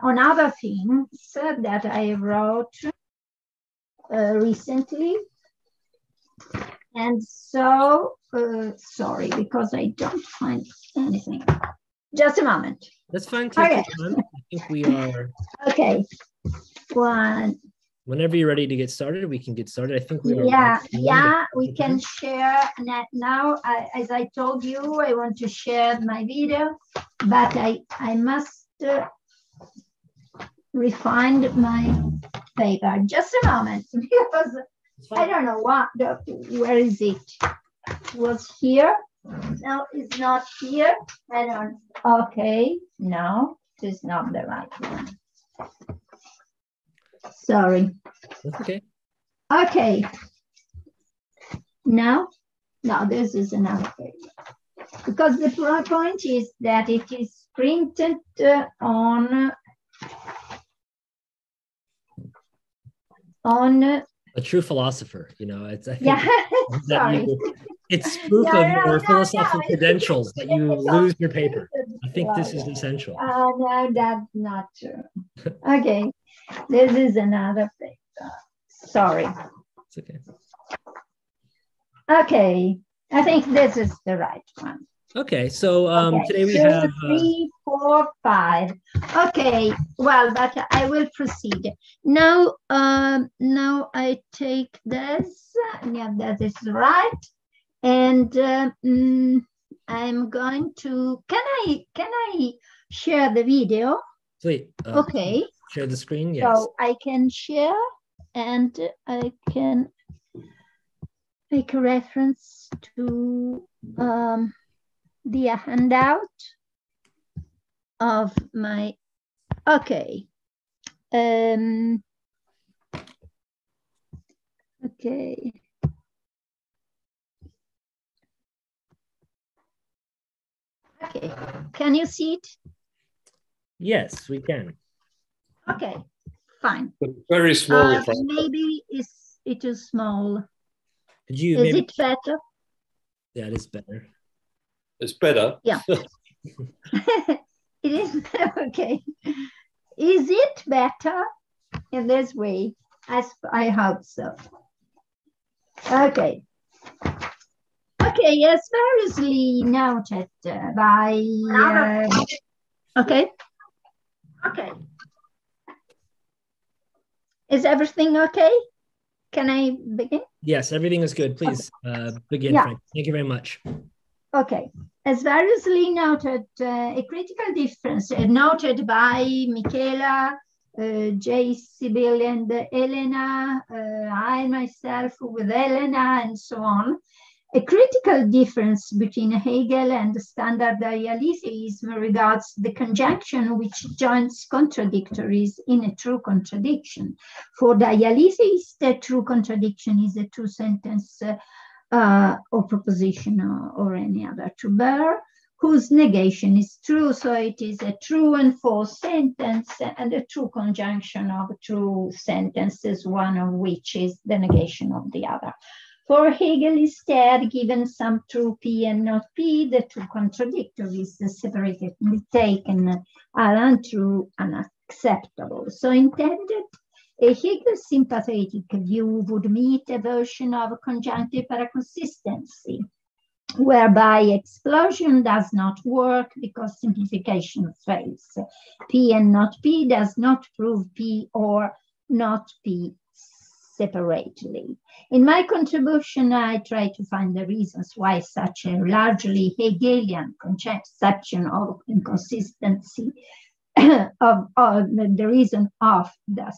on other things that I wrote recently. And so, sorry, because I don't find anything. Just a moment. That's fine. Take your time. I think we are. Okay. One. Whenever you're ready to get started, we can get started. I think we are. Yeah, we can share now. As I told you, I want to share my video, but I must refine my paper. Just a moment, because I don't know where is it? It was here. No, it's not here. I don't. Okay, no, this is not the right one. Sorry. That's okay. Okay. Now, no, this is another page. Because the point is that it is printed on a true philosopher, you know, it's, I think yeah, sorry. It's proof of your philosophical credentials that you lose your paper. I think this is essential. No, that's not true. Okay, this is another paper. Sorry. It's okay. Okay, I think this is the right one. Okay, so okay. Today we 2, have 3, 4, 5. Okay, well, but I will proceed. Now, now I take this. Yeah, that is right. And I'm going to. Can I share the video? Please. Okay. Share the screen. Yes. So I can share, and I can make a reference to the handout of my, okay. Okay. Okay, can you see it? Yes, we can. Okay, fine. But very small. Maybe it is small. Could you is it better? Yeah, it is better. It's better. Yeah. It is, okay. Is it better in this way? I hope so. Okay. Okay, as variously noted by... okay. Okay. Is everything okay? Can I begin? Yes, everything is good. Please begin, yeah. Frank. Thank you very much. Okay. As variously noted, a critical difference noted by Michela, J. Sibyl and Elena, I myself with Elena, and so on. A critical difference between Hegel and standard dialetheism regards the conjunction which joins contradictories in a true contradiction. For dialetheists, a true contradiction is a two-sentence or proposition or any other to bear, whose negation is true. So it is a true and false sentence and a true conjunction of two sentences, one of which is the negation of the other. For Hegel, instead, given some true P and not P, the two contradictories separated taken are untrue and unacceptable. So intended, a Hegel sympathetic view would meet a version of a conjunctive paraconsistency, whereby explosion does not work because simplification fails. P and not P does not prove P or not P separately. In my contribution, I try to find the reasons why such a largely Hegelian conception of inconsistency, of the reason of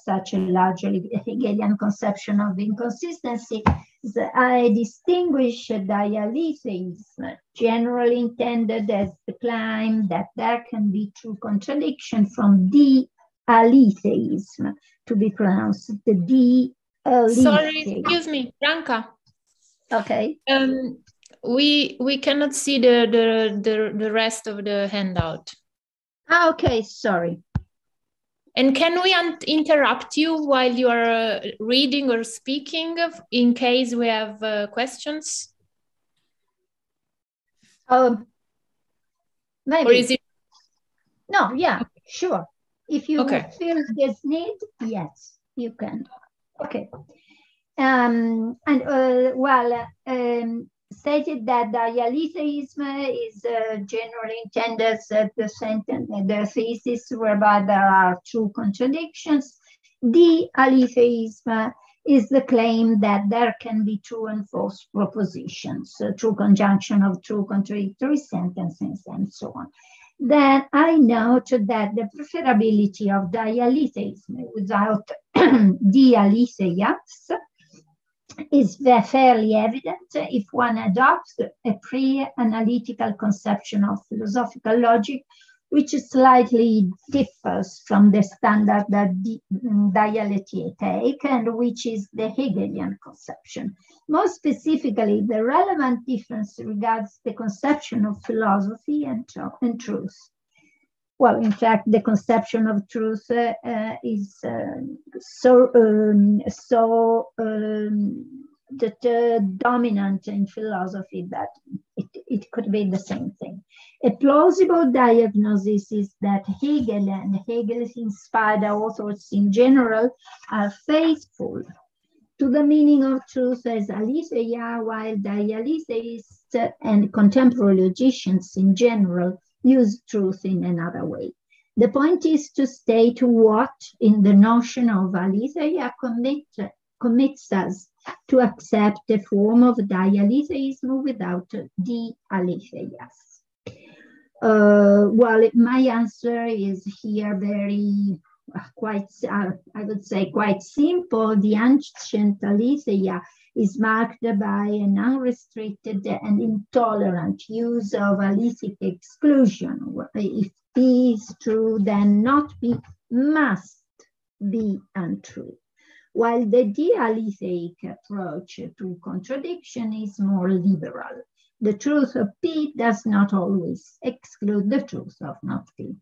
such a largely Hegelian conception of inconsistency, is I distinguish dialetheism, generally intended as the claim that there can be true contradiction, from Dialetheism, to be pronounced the D. Sorry, excuse me, Franca. Okay. We cannot see the rest of the handout. Okay, sorry. And can we interrupt you while you are reading or speaking in case we have questions? Maybe. Or is it? No, yeah, sure. If you feel this need, yes, you can. Okay. Stated that Dialetheism is generally intended as the thesis whereby there are true contradictions. Dialetheism is the claim that there can be true and false propositions, true conjunction of true contradictory sentences, and so on. Then I note that the preferability of Dialetheism without Dialetheists is fairly evident if one adopts a pre-analytical conception of philosophical logic, which slightly differs from the standard dialectic and which is the Hegelian conception. More specifically, the relevant difference regards the conception of philosophy and truth. Well, in fact, the conception of truth is dominant in philosophy that it could be the same thing. A plausible diagnosis is that Hegel and Hegel-inspired authors in general are faithful to the meaning of truth as aletheia, while dialetheists and contemporary logicians in general use truth in another way. The point is to state what, in the notion of aletheia, commits us to accept a form of dialetheism without dialetheias. Well, my answer is here very quite, I would say, quite simple. The ancient aletheia is marked by an unrestricted and intolerant use of alethic exclusion. If P is true, then not P must be untrue. While the dialetheic approach to contradiction is more liberal. The truth of P does not always exclude the truth of not P.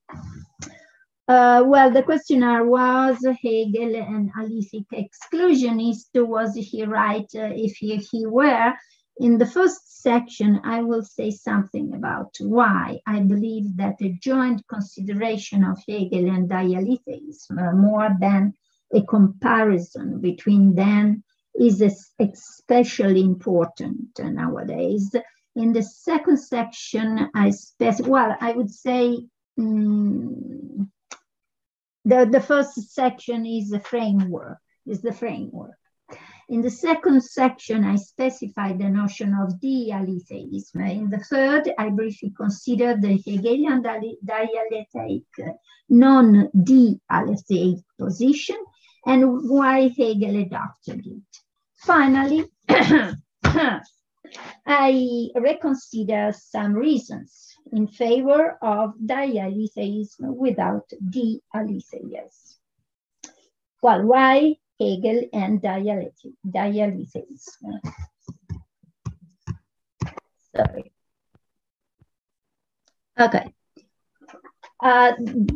Well, the questioner was Hegel an alethic exclusionist. Was he right? If he were, in the first section, I will say something about why I believe that a joint consideration of Hegel and dialetheism, more than a comparison between them, is especially important nowadays. In the second section, I would say the first section is the framework. In the second section, I specify the notion of dialetheism. In the third, I briefly consider the Hegelian dialectic non-dialetheic position and why Hegel adopted it. Finally, I reconsider some reasons in favor of dialetheism without dialetheias. Well, why Hegel and dialetheism? Sorry. Okay.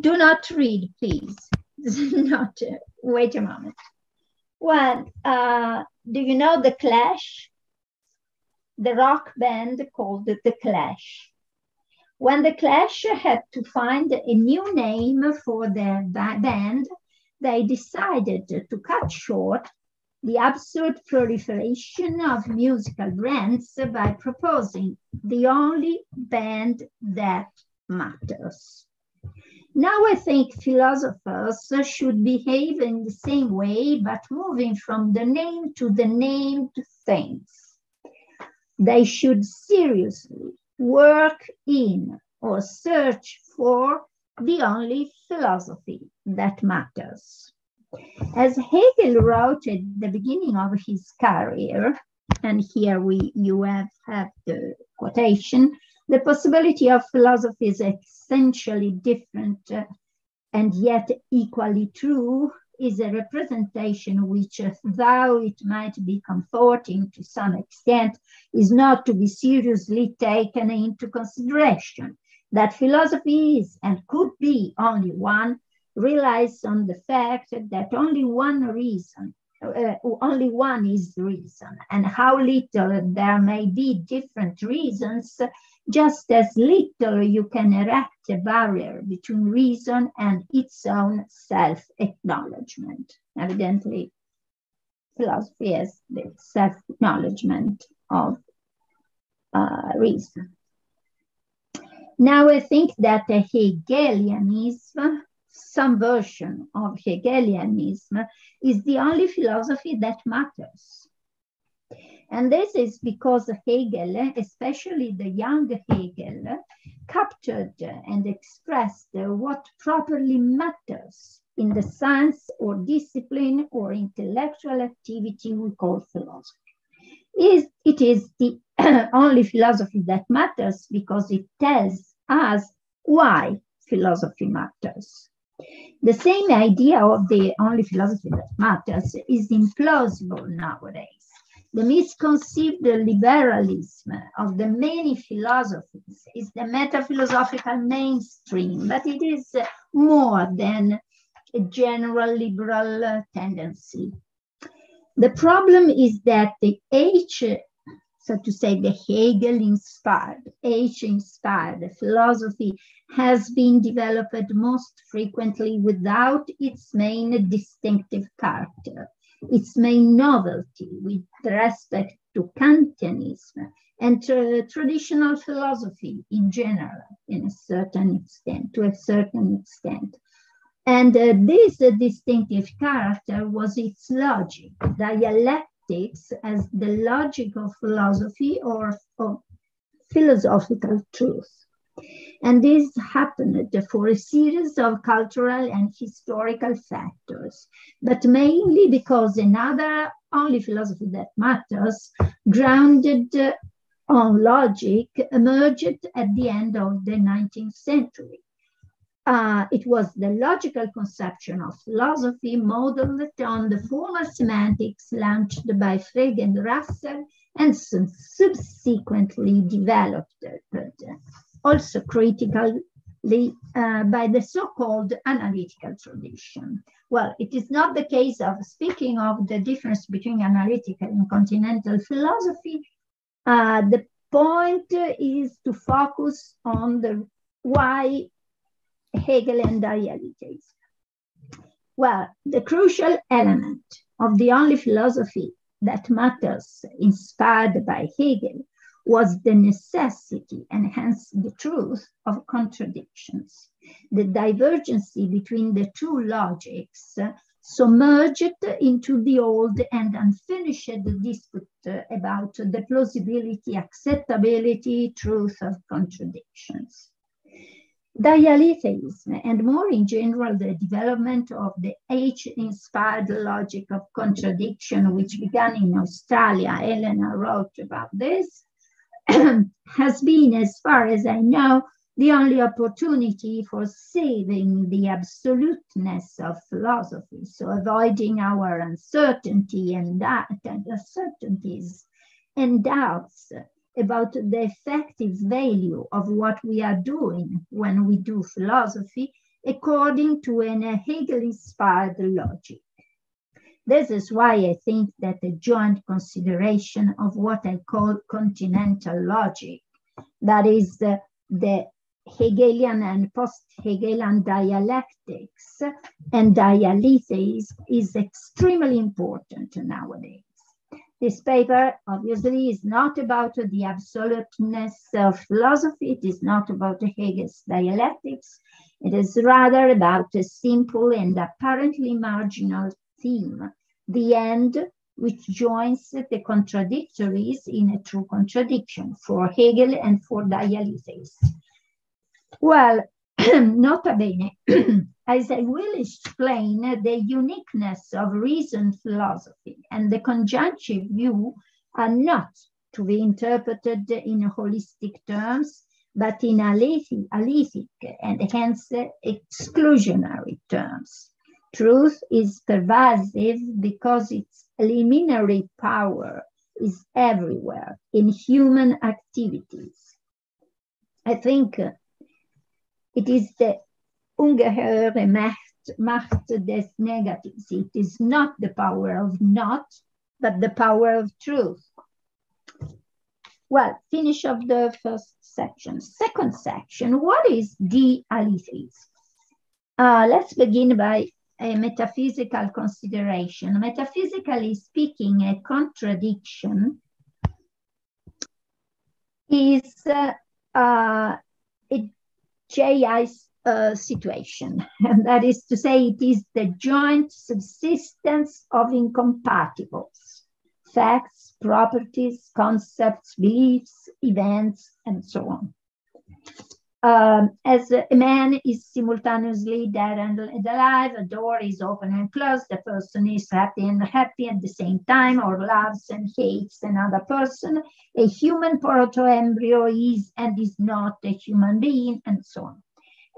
Do not read, please. Not wait a moment. Well, do you know The Clash? The rock band called The Clash. When The Clash had to find a new name for their band, they decided to cut short the absurd proliferation of musical brands by proposing the only band that matters. Now I think philosophers should behave in the same way, but moving from the name to the named things. They should seriously work in or search for the only philosophy that matters. As Hegel wrote at the beginning of his career, and here you have the quotation, the possibility of philosophy is essentially different and yet equally true is a representation which, though it might be comforting to some extent, is not to be seriously taken into consideration. That philosophy is and could be only one relies on the fact that only one is reason, and how little there may be different reasons just as little you can erect a barrier between reason and its own self-acknowledgement. Evidently, philosophy is the self-acknowledgement of reason. Now I think that a Hegelianism, some version of Hegelianism, is the only philosophy that matters. And this is because Hegel, especially the young Hegel, captured and expressed what properly matters in the science or discipline or intellectual activity we call philosophy. It is the only philosophy that matters because it tells us why philosophy matters. The same idea of the only philosophy that matters is implausible nowadays. The misconceived liberalism of the many philosophies is the metaphilosophical mainstream, but it is more than a general liberal tendency. The problem is that the so to say, the Hegel-inspired, H-inspired philosophy has been developed most frequently without its main distinctive character, its main novelty with respect to Kantianism and traditional philosophy in general, to a certain extent. And this distinctive character was its logic, dialectics as the logic of philosophy or of philosophical truth. And this happened for a series of cultural and historical factors, but mainly because another only philosophy that matters, grounded on logic, emerged at the end of the 19th century. It was the logical conception of philosophy modeled on the formal semantics launched by Frege and Russell and subsequently developed, also critically by the so-called analytical tradition. Well, it is not the case of speaking of the difference between analytical and continental philosophy. The point is to focus on the why Hegel and Dialetheism. Well, the crucial element of the only philosophy that matters, inspired by Hegel, was the necessity and hence the truth of contradictions. The divergency between the two logics submerged into the old and unfinished dispute about the plausibility, acceptability, truth of contradictions. Dialetheism, and more in general, the development of the H-inspired logic of contradiction, which began in Australia, Elena wrote about this, has been, as far as I know, the only opportunity for saving the absoluteness of philosophy, so avoiding our uncertainty and uncertainties and doubts about the effective value of what we are doing when we do philosophy according to an Hegel-inspired logic. This is why I think that the joint consideration of what I call continental logic, that is the Hegelian and post-Hegelian dialectics and dialetheism, is extremely important nowadays. This paper obviously is not about the absoluteness of philosophy. It is not about Hegel's dialectics. It is rather about a simple and apparently marginal theme, the end, which joins the contradictories in a true contradiction for Hegel and for Dialetheists. Well, nota bene, as I will explain, the uniqueness of reason philosophy and the conjunctive view are not to be interpreted in holistic terms, but in alethic and hence exclusionary terms. Truth is pervasive because its eliminatory power is everywhere in human activities. I think it is the ungeheure Macht des Negatives. It is not the power of not, but the power of truth. Well, finish of the first section. Second section, what is Dialetheism? Let's begin by a metaphysical consideration. Metaphysically speaking, a contradiction is a JI situation. And that is to say, it is the joint subsistence of incompatibles, facts, properties, concepts, beliefs, events, and so on. As a man is simultaneously dead and alive, a door is open and closed, a person is happy and unhappy at the same time, or loves and hates another person, a human proto-embryo is and is not a human being, and so on.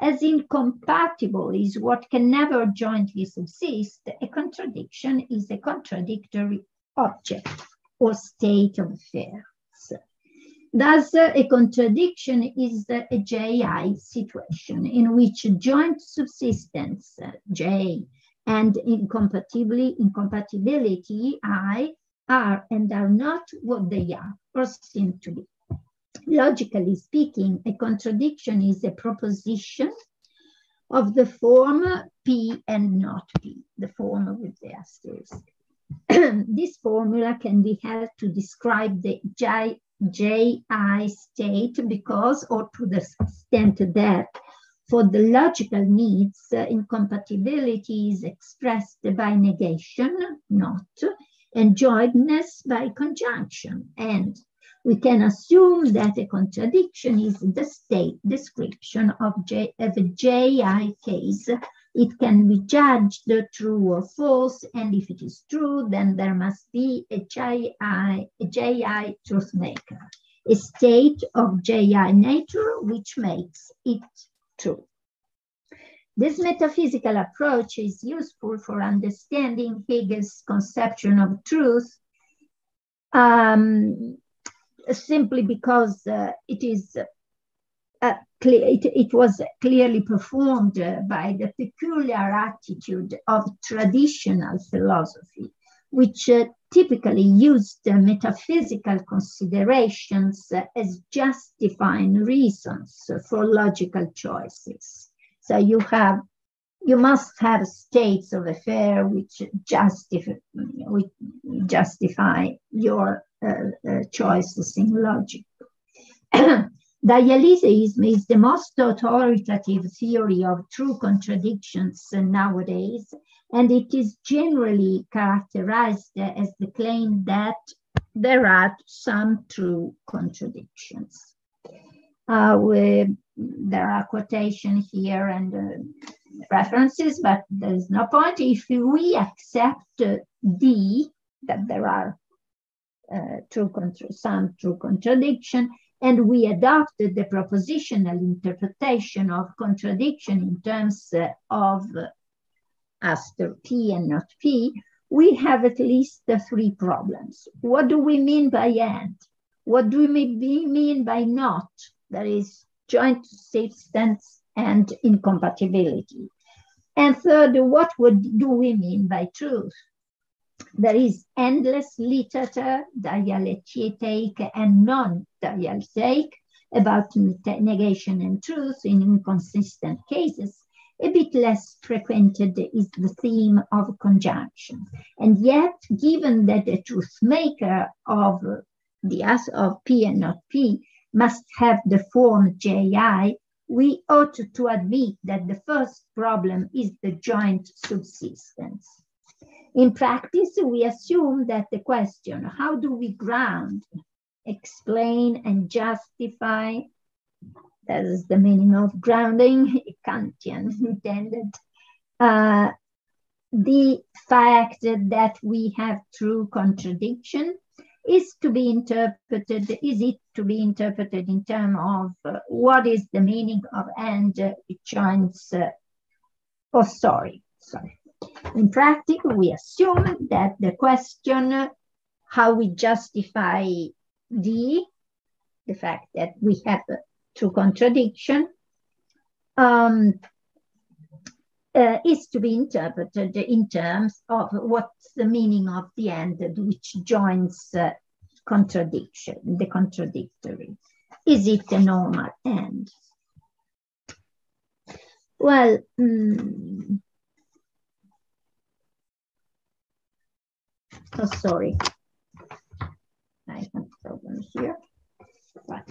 As incompatible is what can never jointly subsist, a contradiction is a contradictory object or state of affairs. Thus, a contradiction is a JI situation in which joint subsistence, J, and incompatibility, I, are and are not what they are or seem to be. Logically speaking, a contradiction is a proposition of the form P and not P, the form with the asterisk. This formula can be held to describe the JI state because, or to the extent that, for the logical needs, incompatibility is expressed by negation, not, and jointness by conjunction, and we can assume that a contradiction is the state description of a JI case. It can be judged true or false, and if it is true, then there must be a JI truth maker, a state of JI nature which makes it true. This metaphysical approach is useful for understanding Hegel's conception of truth, simply because it was clearly performed by the peculiar attitude of traditional philosophy, which typically used metaphysical considerations as justifying reasons for logical choices. So you must have states of affair which justify your choices in logic. Dialetheism is the most authoritative theory of true contradictions nowadays, and it is generally characterized as the claim that there are some true contradictions. There are quotations here and references, but there is no point. If we accept that there are some true contradiction, and we adopted the propositional interpretation of contradiction in terms of aster P and not P, we have at least three problems. What do we mean by and? What do we mean by not? That is joint subsistence and incompatibility. And third, what do we mean by truth? There is endless literature, dialectic and non-dialectic, about negation and truth in inconsistent cases. A bit less frequented is the theme of conjunction. And yet, given that the truth maker of P and not P must have the form JI, we ought to admit that the first problem is the joint subsistence. In practice, we assume that the question, how do we ground, explain, and justify, that is the meaning of grounding, Kantian intended, the fact that we have true contradiction is it to be interpreted in terms of what is the meaning of and joints, In practice, we assume that the question, how we justify the fact that we have a true contradiction, is to be interpreted in terms of what's the meaning of the end, which joins contradiction, the contradictory. Is it a normal end? Well, oh, sorry. I have a problem here. But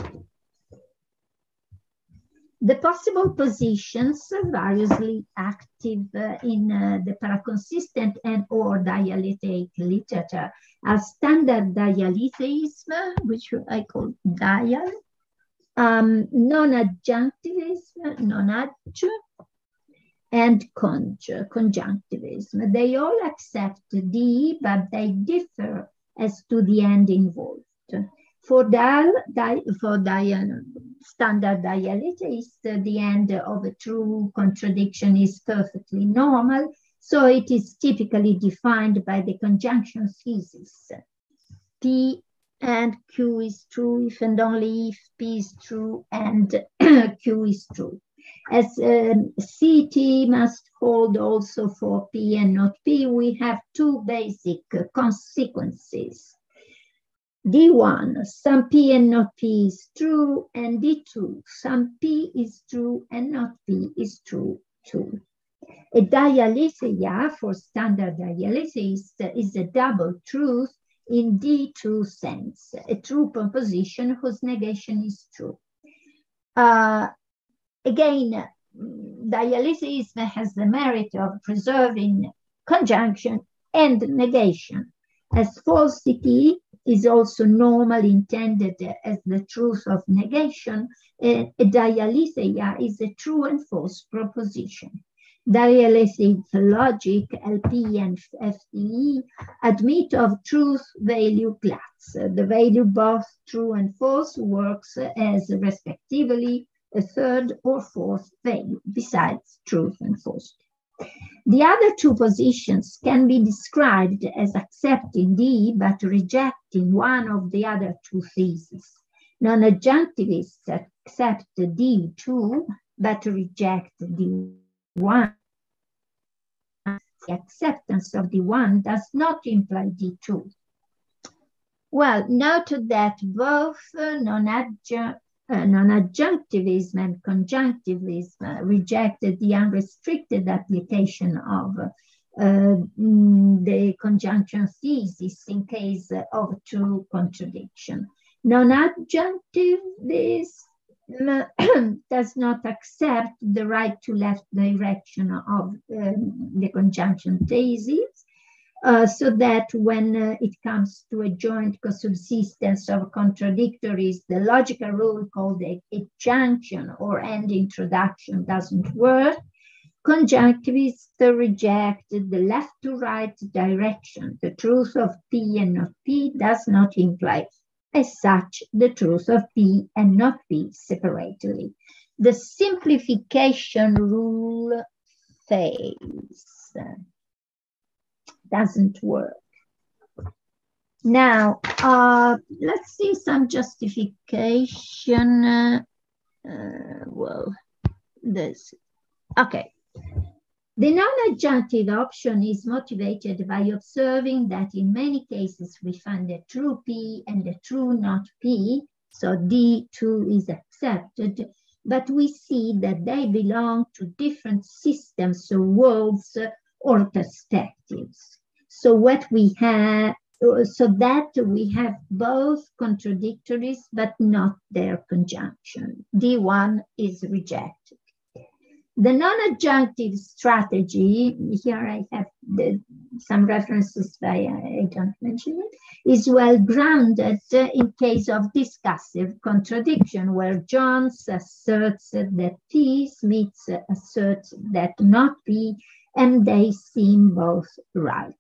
the possible positions variously active in the paraconsistent and or dialetheic literature are standard dialetheism, which I call dial, non-adjunctivism, non-adj, and conjunctivism. They all accept D, but they differ as to the end involved. For standard dialethists, the end of a true contradiction is perfectly normal, so it is typically defined by the conjunction thesis. P and Q is true if and only if P is true and Q is true. As CT must hold also for P and not P, we have two basic consequences. D1, some P and not P is true, and D2, some P is true and not P is true too. A dialetheia for standard dialetheist is a double truth in D2 sense, a true proposition whose negation is true. Again, dialetheism has the merit of preserving conjunction and negation, as falsity is also normally intended as the truth of negation. A dialetheia is a true and false proposition. Dialectic logic, LP and FTE, admit of truth value class. The value both true and false works as respectively a third or fourth value besides truth and false. The other two positions can be described as accepting D but rejecting one of the other two theses. Non-adjunctivists accept D2 but reject D1. The acceptance of D1 does not imply D2. Well, note that both non-adjunctivism and conjunctivism rejected the unrestricted application of the conjunction thesis in case of true contradiction. Non-adjunctivism does not accept the right to left direction of the conjunction thesis, so that when it comes to a joint consubsistence of contradictories, the logical rule called a junction or end introduction doesn't work. Conjunctivists reject the left to right direction. The truth of P and not P does not imply, as such, the truth of P and not P separately. The simplification rule fails. Doesn't work. Now, let's see some justification. Well, this. Okay. The non-adjunctive option is motivated by observing that in many cases we find a true P and a true not P, so D2 is accepted, but we see that they belong to different systems or worlds or perspectives. So what we have, so that we have both contradictories, but not their conjunction. D1 is rejected. The non-adjunctive strategy, here I have some references, but I don't mention it, is well grounded in case of discussive contradiction, where Jones asserts that P, Smith asserts that not P, and they seem both right.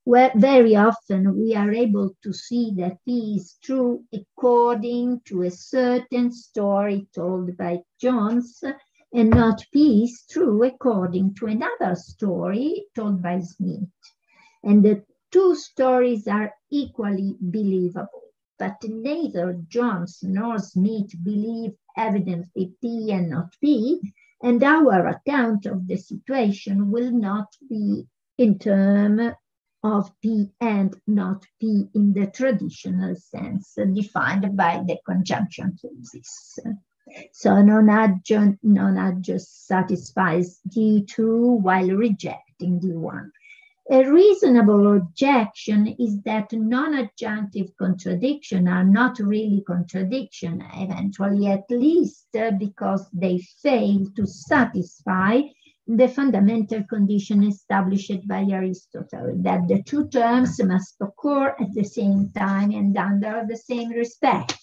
Where very often we are able to see that P is true according to a certain story told by Jones, and not P is true according to another story told by Smith. And the two stories are equally believable, but neither Jones nor Smith believe evidently P and not P, and our account of the situation will not be in terms of P and not P in the traditional sense defined by the conjunction thesis. So non-adjust satisfies D2 while rejecting D1. A reasonable objection is that non-adjunctive contradictions are not really contradiction, eventually at least because they fail to satisfy the fundamental condition established by Aristotle, that the two terms must occur at the same time and under the same respect.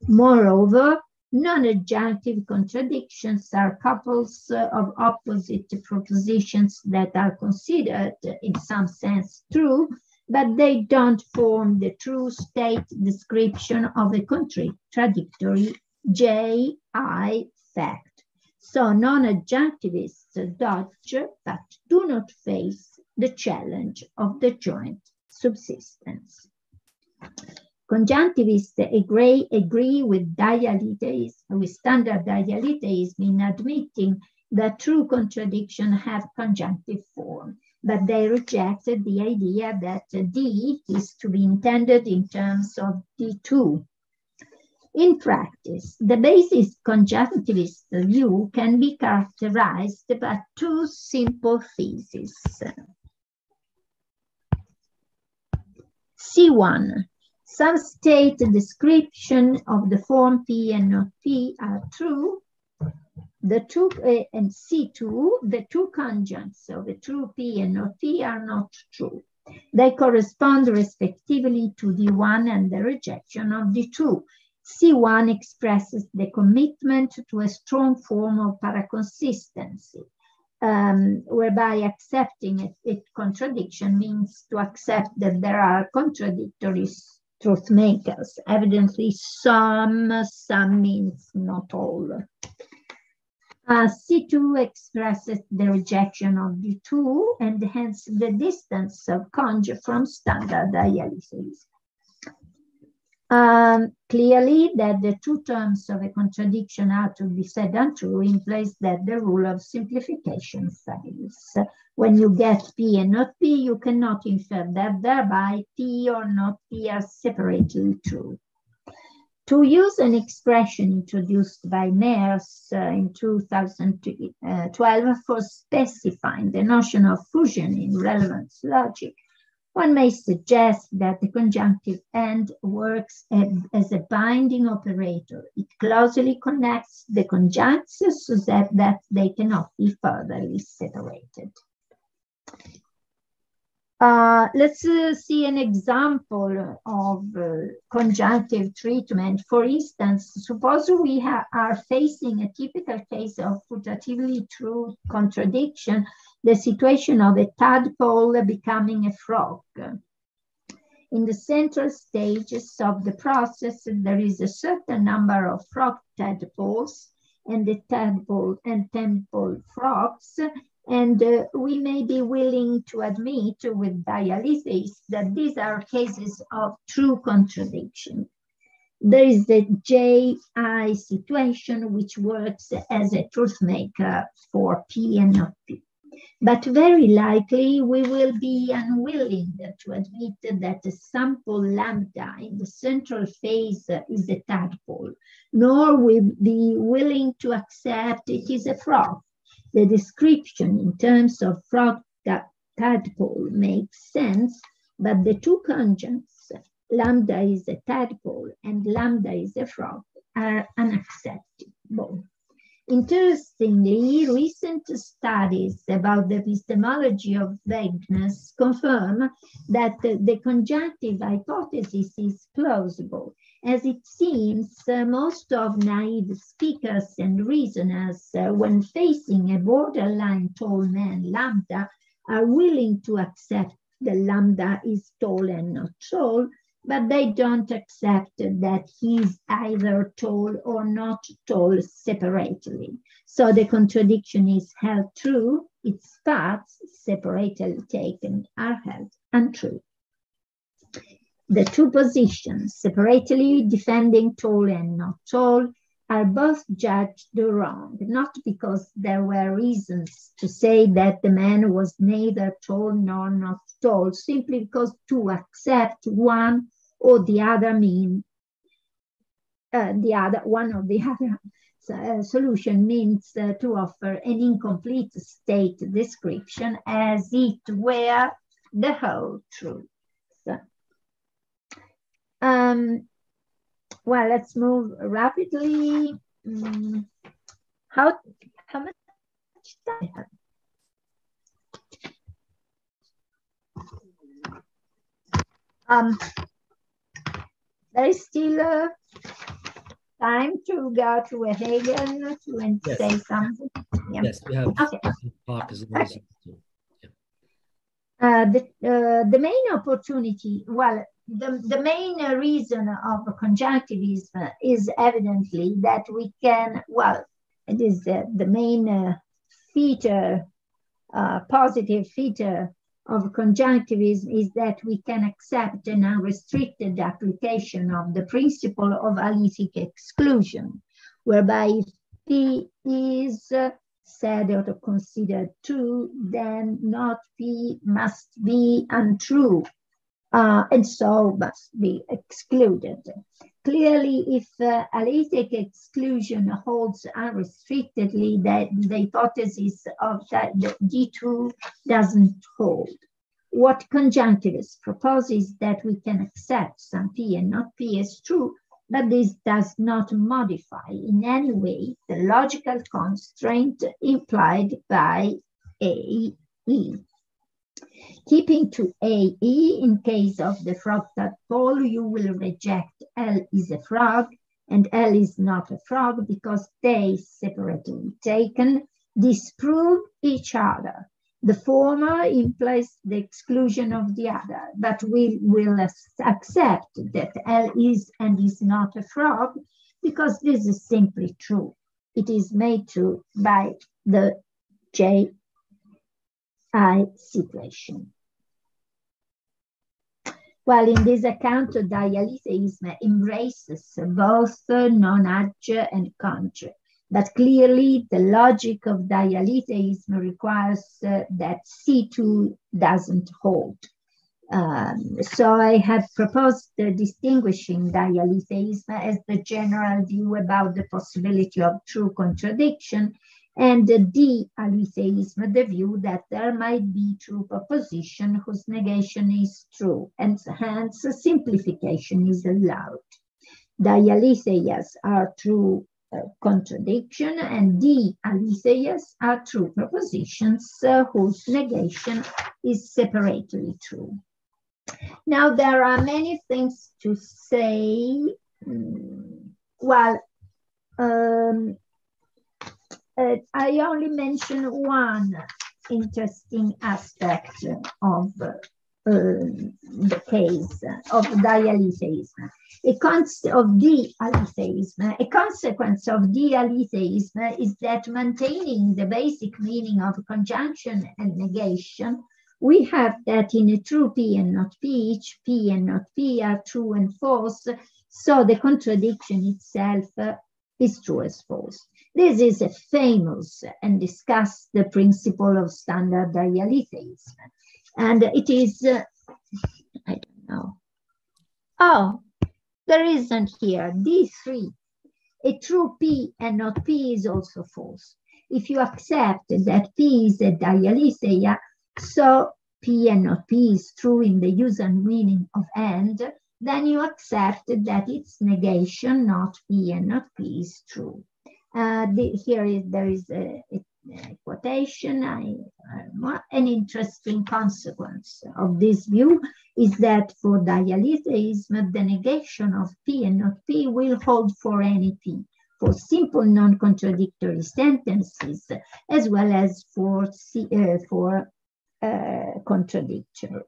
Moreover, non-adjunctive contradictions are couples of opposite propositions that are considered in some sense true, but they don't form the true state description of a contradictory J-I fact. So non-adjunctivists dodge but do not face the challenge of the joint subsistence. Conjunctivists agree with standard dialetheism in admitting that true contradictions have conjunctive form, but they rejected the idea that D is to be intended in terms of D2. In practice, the basic conjunctivist view can be characterized by two simple theses. C1. Some state description of the form P and not P are true. And C2, the two conjuncts of a true P and not P are not true. They correspond respectively to D1 and the rejection of D2. C1 expresses the commitment to a strong form of paraconsistency, whereby accepting a contradiction means to accept that there are contradictory truth makers. Evidently, some means not all. C2 expresses the rejection of D2 and hence the distance of Conj from standard dialysis. Clearly, that the two terms of a contradiction are to be said untrue implies that the rule of simplification fails. When you get P and not P, you cannot infer that thereby P or not P are separately true. To use an expression introduced by Mears in 2012 for specifying the notion of fusion in relevance logic, one may suggest that the conjunctive and works as a binding operator. It closely connects the conjuncts so that they cannot be furtherly separated. Let's see an example of conjunctive treatment. For instance, suppose we are facing a typical case of putatively true contradiction, the situation of a tadpole becoming a frog. In the central stages of the process, there is a certain number of frog tadpoles and the tadpole and temple frogs, and we may be willing to admit with Dialetheists that these are cases of true contradiction. There is the J-I situation which works as a truth maker for P and not P. But very likely we will be unwilling to admit that the sample lambda in the central phase is a tadpole, nor will be willing to accept it is a frog. The description in terms of frog tadpole makes sense, but the two conjuncts, lambda is a tadpole and lambda is a frog, are unacceptable. Interestingly, recent studies about the epistemology of vagueness confirm that the conjunctive hypothesis is plausible, as it seems most of naive speakers and reasoners, when facing a borderline tall man lambda, are willing to accept the lambda is tall and not tall, but they don't accept that he's either tall or not tall separately. So the contradiction is held true, its parts separately taken are held untrue. The two positions, separately defending tall and not tall, are both judged wrong, not because there were reasons to say that the man was neither tall nor not tall, simply because to accept one or the other mean one or the other solution means to offer an incomplete state description as it were the whole truth. Well, let's move rapidly. How much time I have? There is still time to go to a Hegel and say something. Yeah. Yes, you have okay. Talk as long as you do. The main opportunity, well, the main reason of conjunctivism is evidently that we can, well, it is the main feature, positive feature of conjunctivism is that we can accept an unrestricted application of the principle of alethic exclusion, whereby if P is said or considered true, then not P must be untrue, and so must be excluded. Clearly, if alethic exclusion holds unrestrictedly, that the hypothesis of that D2 doesn't hold. What conjunctivist proposes that we can accept some P and not P as true, but this does not modify in any way the logical constraint implied by AE. Keeping to AE, in case of the frog tadpole, you will reject L is a frog and L is not a frog because they, separately taken, disprove each other. The former implies the exclusion of the other, but we will accept that L is and is not a frog because this is simply true. It is made true by the J I situation. Well, in this account, dialetheism embraces both non-adj and contra, but clearly the logic of dialetheism requires that C2 doesn't hold. So I have proposed distinguishing dialetheism as the general view about the possibility of true contradiction, and the Dialetheism, the view that there might be true proposition whose negation is true, and hence simplification is allowed. Dialetheists are true contradiction, and Dialetheists are true propositions whose negation is separately true. Now, there are many things to say. Well, I only mention one interesting aspect of the case of dialetheism. A consequence of dialetheism is that maintaining the basic meaning of conjunction and negation, we have that in a true P and not P, each P and not P are true and false, so the contradiction itself is true as false. This is a famous and discussed the principle of standard dialetheism. And it is, I don't know. Oh, there isn't here, D3. A true P and not P is also false. If you accept that P is a dialetheia, so P and not P is true in the use and meaning of and, then you accept that its negation, not P and not P, is true. There is a quotation. An interesting consequence of this view is that for dialetheism, the negation of P and not P will hold for any P, for simple non-contradictory sentences, as well as for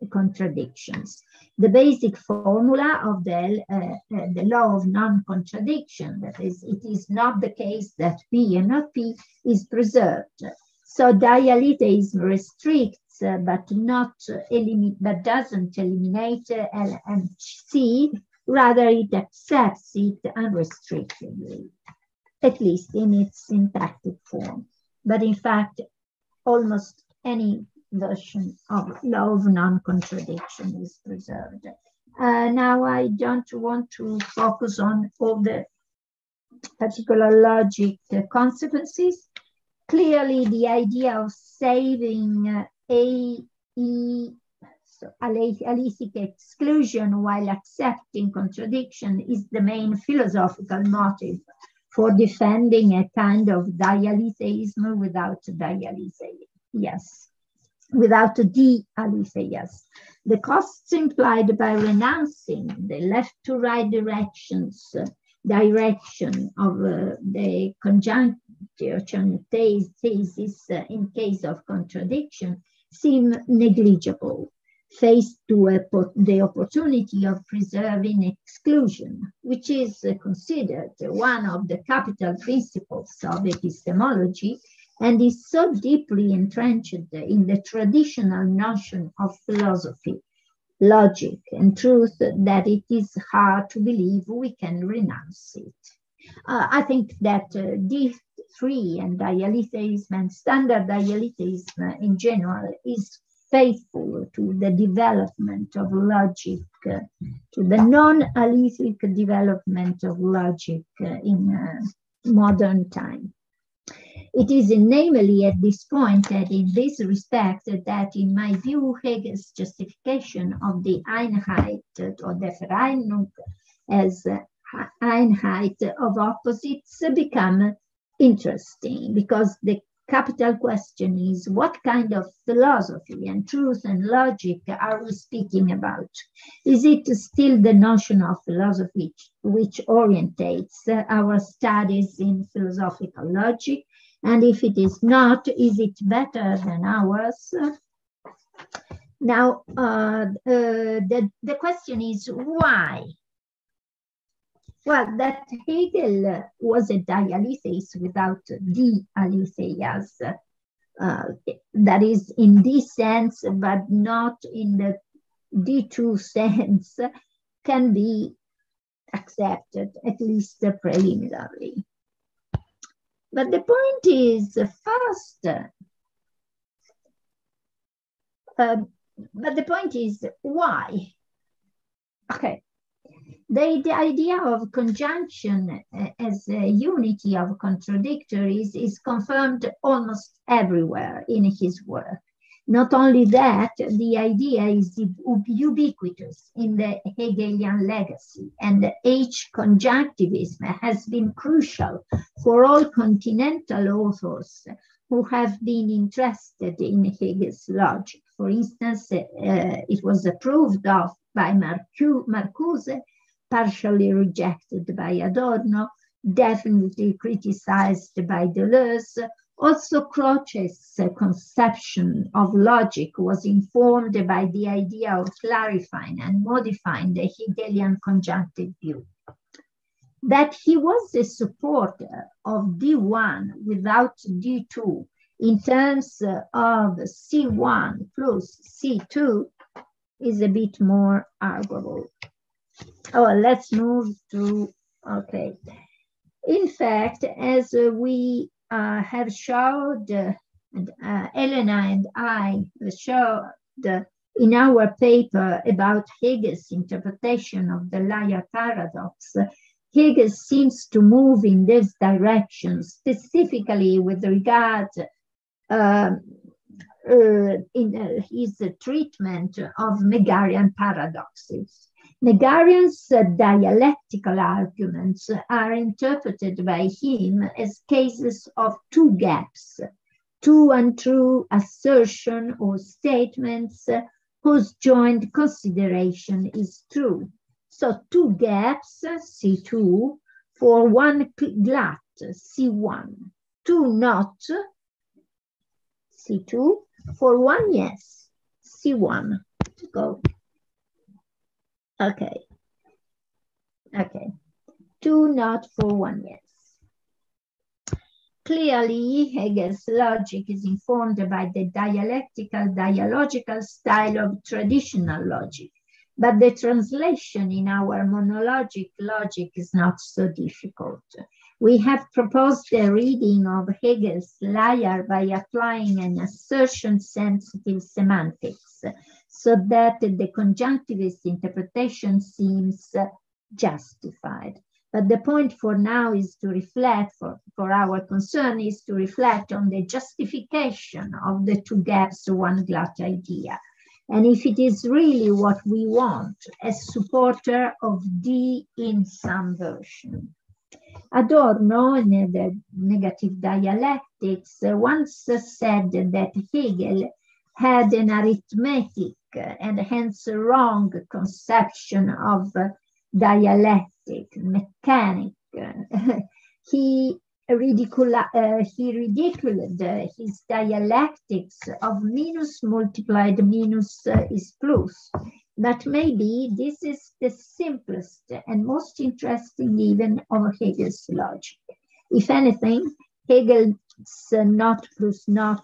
contradictions. The basic formula of the law of non-contradiction, that is, it is not the case that P and not P is preserved. So dialetheism restricts but doesn't eliminate L and C, rather it accepts it unrestrictedly. at least in its syntactic form. But in fact, almost any version of law of non-contradiction is preserved. Now, I don't want to focus on all the particular logic consequences. Clearly, the idea of saving alethic exclusion while accepting contradiction is the main philosophical motive for defending a kind of dialetheism without without Dialetheists. The costs implied by renouncing the left-to-right direction of the Conjoined thesis in case of contradiction seem negligible, faced to the opportunity of preserving exclusion, which is considered one of the capital principles of epistemology and is so deeply entrenched in the traditional notion of philosophy, logic, and truth that it is hard to believe we can renounce it. I think that D3 and dialetheism and standard dialetheism in general is faithful to the development of logic, to the non-alethic development of logic in modern time. It is namely at this point and in this respect that, in my view, Hegel's justification of the Einheit or the Vereinigung as Einheit of opposites become interesting, because the capital question is, what kind of philosophy and truth and logic are we speaking about? Is it still the notion of philosophy which orientates our studies in philosophical logic? And if it is not, is it better than ours? Now, the question is why? Well, that Hegel was a dialetheist without Dialetheists, that is in this sense, but not in the D2 sense, can be accepted, at least preliminarily. But the point is, why? Okay. The idea of conjunction as a unity of contradictories is confirmed almost everywhere in his work. Not only that, the idea is ubiquitous in the Hegelian legacy, and H-conjunctivism has been crucial for all continental authors who have been interested in Hegel's logic. For instance, it was approved of by Marcuse, partially rejected by Adorno, definitely criticized by Deleuze. Also, Croce's conception of logic was informed by the idea of clarifying and modifying the Hegelian conjunctive view. That he was a supporter of D1 without D2 in terms of C1 plus C2 is a bit more arguable. Oh, let's move to, okay. In fact, as we have showed, Elena and I showed in our paper about Hegel's interpretation of the liar paradox, Hegel seems to move in this direction, specifically with regard in his treatment of Megarian paradoxes. Megarian's dialectical arguments are interpreted by him as cases of two gaps, two untrue assertion or statements whose joint consideration is true. So two gaps, C2, for one glatt, C1, two not, C2, for one yes, C1. Go. Okay. Two not for one yes. Clearly, Hegel's logic is informed by the dialogical style of traditional logic, but the translation in our monologic logic is not so difficult. We have proposed a reading of Hegel's liar by applying an assertion-sensitive semantics, so that the conjunctivist interpretation seems justified. But the point for now is to reflect, for our concern, is to reflect on the justification of the two gaps, one glut idea. And if it is really what we want as supporter of D in some version. Adorno, in the Negative Dialectics, once said that Hegel had an arithmetic and hence a wrong conception of dialectic, mechanic. He ridiculed his dialectics of minus multiplied minus is plus. But maybe this is the simplest and most interesting even of Hegel's logic. If anything, Hegel's not plus not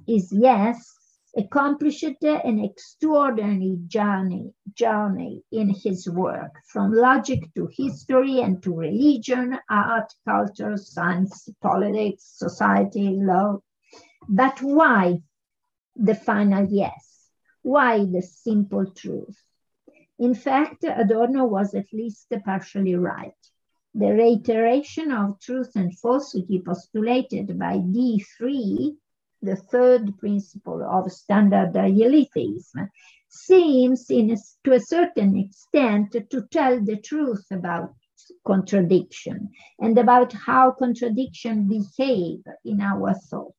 is yes accomplished an extraordinary journey in his work, from logic to history and to religion, art, culture, science, politics, society, law. But why the final yes? Why the simple truth? In fact, Adorno was at least partially right. The reiteration of truth and falsity postulated by D3, the third principle of standard dialetheism, seems to a certain extent to tell the truth about contradiction and about how contradiction behave in our thought.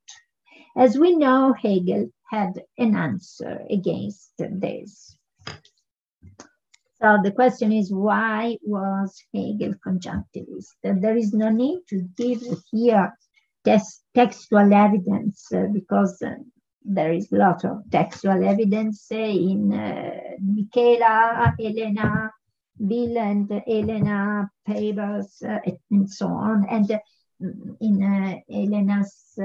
As we know, Hegel had an answer against this. So the question is, why was Hegel conjunctivist? There is no need to give here textual evidence because there is a lot of textual evidence in Michela, Elena, Bill and Elena papers and so on, and in Elena's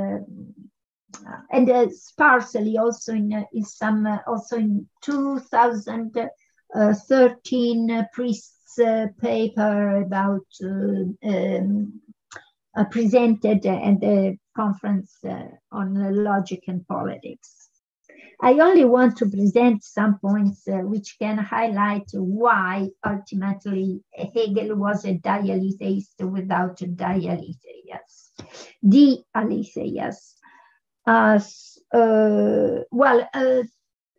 and sparsely also in some also in 2013 Priest's paper about presented at the conference on logic and politics. I only want to present some points which can highlight why ultimately Hegel was a dialetheist without a dialetheist. Dialetheist.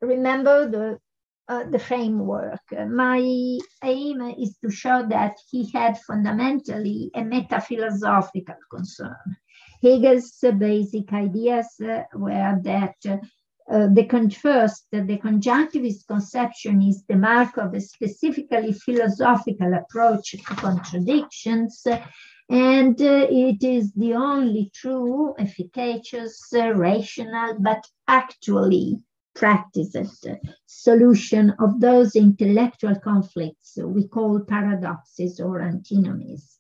Remember the framework. My aim is to show that he had fundamentally a metaphilosophical concern. Hegel's basic ideas were that the conjunctivist conception is the mark of a specifically philosophical approach to contradictions, and it is the only true, efficacious, rational, but actually practiced solution of those intellectual conflicts we call paradoxes or antinomies.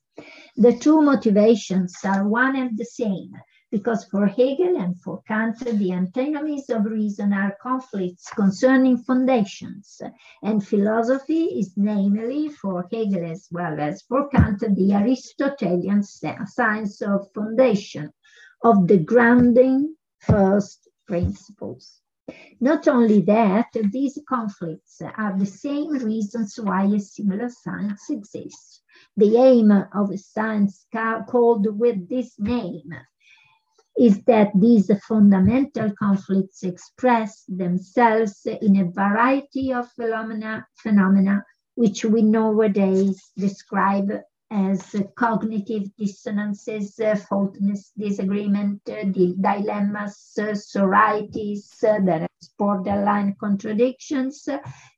The two motivations are one and the same, because for Hegel and for Kant, the antinomies of reason are conflicts concerning foundations, and philosophy is namely for Hegel as well as for Kant the Aristotelian science of foundation, of the grounding first principles. Not only that, these conflicts are the same reasons why a similar science exists. The aim of a science called with this name is that these fundamental conflicts express themselves in a variety of phenomena which we nowadays describe as cognitive dissonances, faultiness, disagreement, dilemmas, sororities, there is borderline contradictions,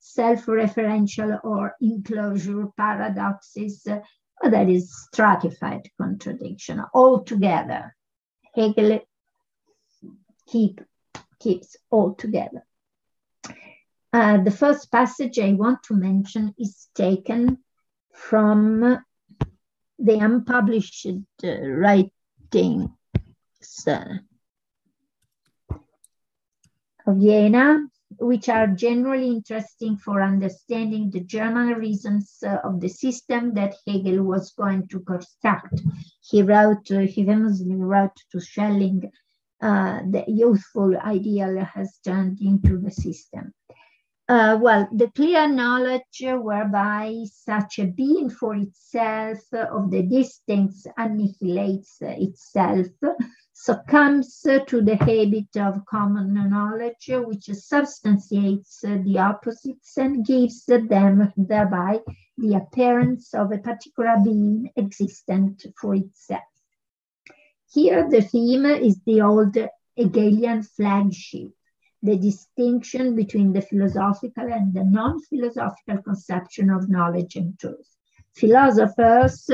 self-referential or enclosure paradoxes, that is stratified contradiction. Altogether, Hegel keeps all together. The first passage I want to mention is taken from the unpublished writings of Vienna, which are generally interesting for understanding the German reasons of the system that Hegel was going to construct. He famously wrote to Schelling, the youthful ideal has turned into the system. Well, the clear knowledge whereby such a being for itself of the distincts annihilates itself succumbs to the habit of common knowledge, which substantiates the opposites and gives them thereby the appearance of a particular being existent for itself. Here the theme is the old Hegelian flagship, the distinction between the philosophical and the non-philosophical conception of knowledge and truth. Philosophers,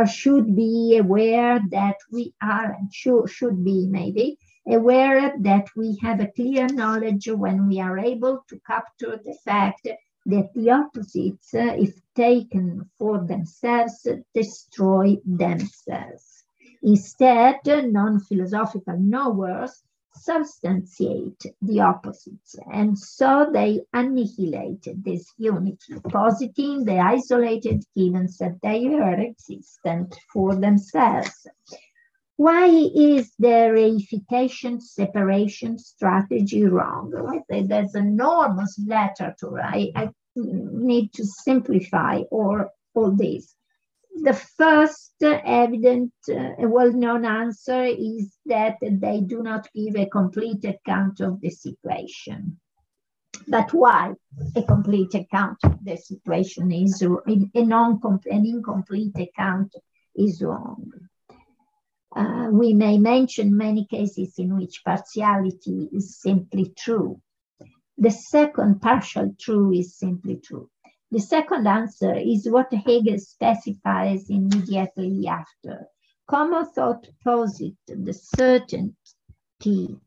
should be aware that we are, and should be maybe, aware that we have a clear knowledge when we are able to capture the fact that the opposites, if taken for themselves, destroy themselves. Instead, non-philosophical knowers substantiate the opposites, and so they annihilate this unity, positing the isolated givens that they are existent for themselves. Why is the reification separation strategy wrong? There's an enormous letter to write. I need to simplify all this. The first evident, well-known answer is that they do not give a complete account of the situation. But why a complete account of the situation is an incomplete account is wrong? We may mention many cases in which partiality is simply true. The second partial true is simply true. The second answer is what Hegel specifies immediately after. Common thought posits the certainty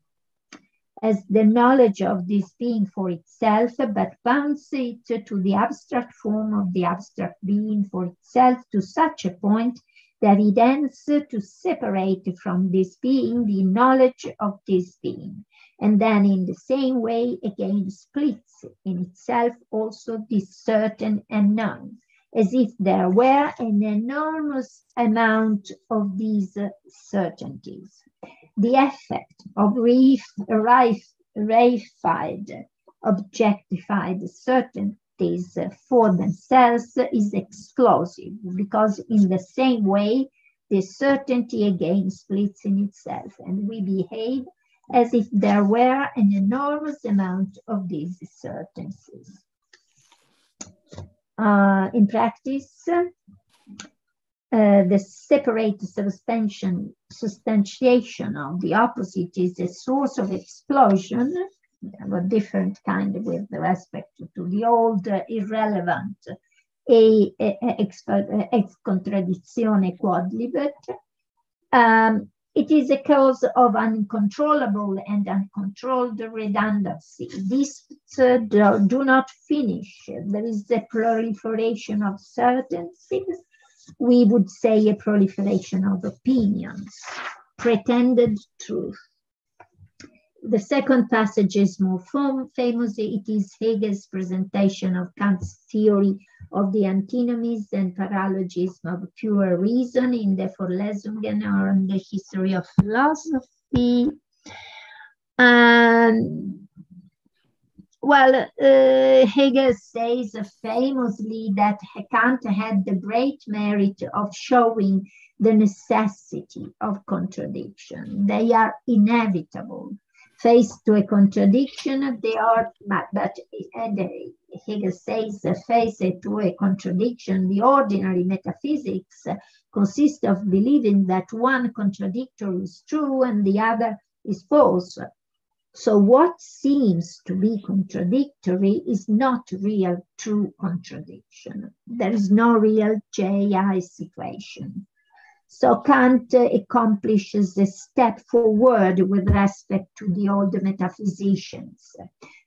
as the knowledge of this being for itself, but bounds it to the abstract form of the abstract being for itself to such a point that it ends to separate from this being the knowledge of this being, and then in the same way again splits in itself also this certain and known, as if there were an enormous amount of these certainties. The effect of reified, objectified certainties for themselves is explosive, because in the same way the certainty again splits in itself, and we behave as if there were an enormous amount of these certainties. In practice, the separate substantiation of the opposite is a source of explosion, of a different kind with respect to the old irrelevant ex contradictione quodlibet. It is a cause of uncontrollable and uncontrolled redundancy. These do not finish. There is a proliferation of certainties. We would say a proliferation of opinions, pretended truth. The second passage is more famous. It is Hegel's presentation of Kant's theory of the antinomies and paralogism of pure reason in the Vorlesungen on the history of philosophy. Hegel says famously that Kant had the great merit of showing the necessity of contradiction. They are inevitable. Faced to a contradiction, they are, but Hegel says, faced to a contradiction, the ordinary metaphysics consists of believing that one contradictory is true and the other is false. So what seems to be contradictory is not real true contradiction. There is no real J.I. situation. So Kant accomplishes a step forward with respect to the old metaphysicians.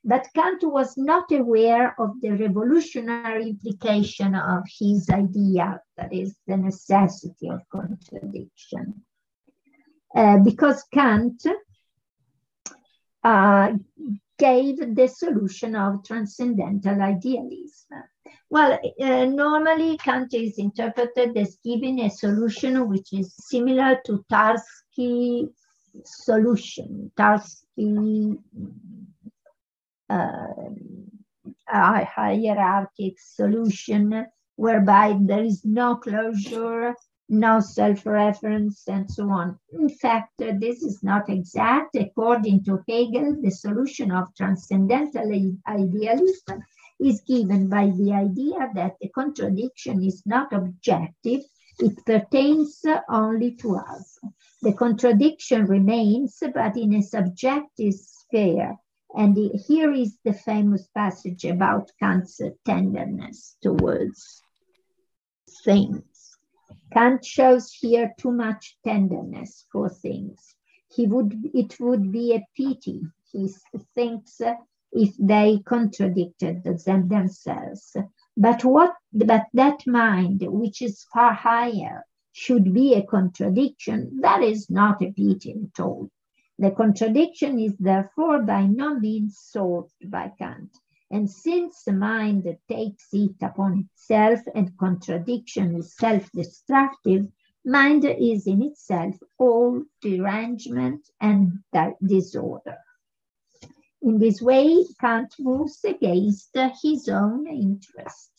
But Kant was not aware of the revolutionary implication of his idea, that is, the necessity of contradiction. Because Kant gave the solution of transcendental idealism. Well, normally Kant is interpreted as giving a solution which is similar to Tarski solution, Tarski hierarchic solution, whereby there is no closure, no self-reference, and so on. In fact, this is not exact. According to Hegel, the solution of transcendental idealism is given by the idea that the contradiction is not objective, it pertains only to us. The contradiction remains, but in a subjective sphere. And here is the famous passage about Kant's tenderness towards things. Kant shows here too much tenderness for things. It would be a pity, he thinks, if they contradicted themselves. But that mind, which is far higher, should be a contradiction, that is not a pity at all. The contradiction is therefore by no means sought by Kant. And since the mind takes it upon itself and contradiction is self-destructive, mind is in itself all derangement and disorder. In this way, Kant moves against his own interest.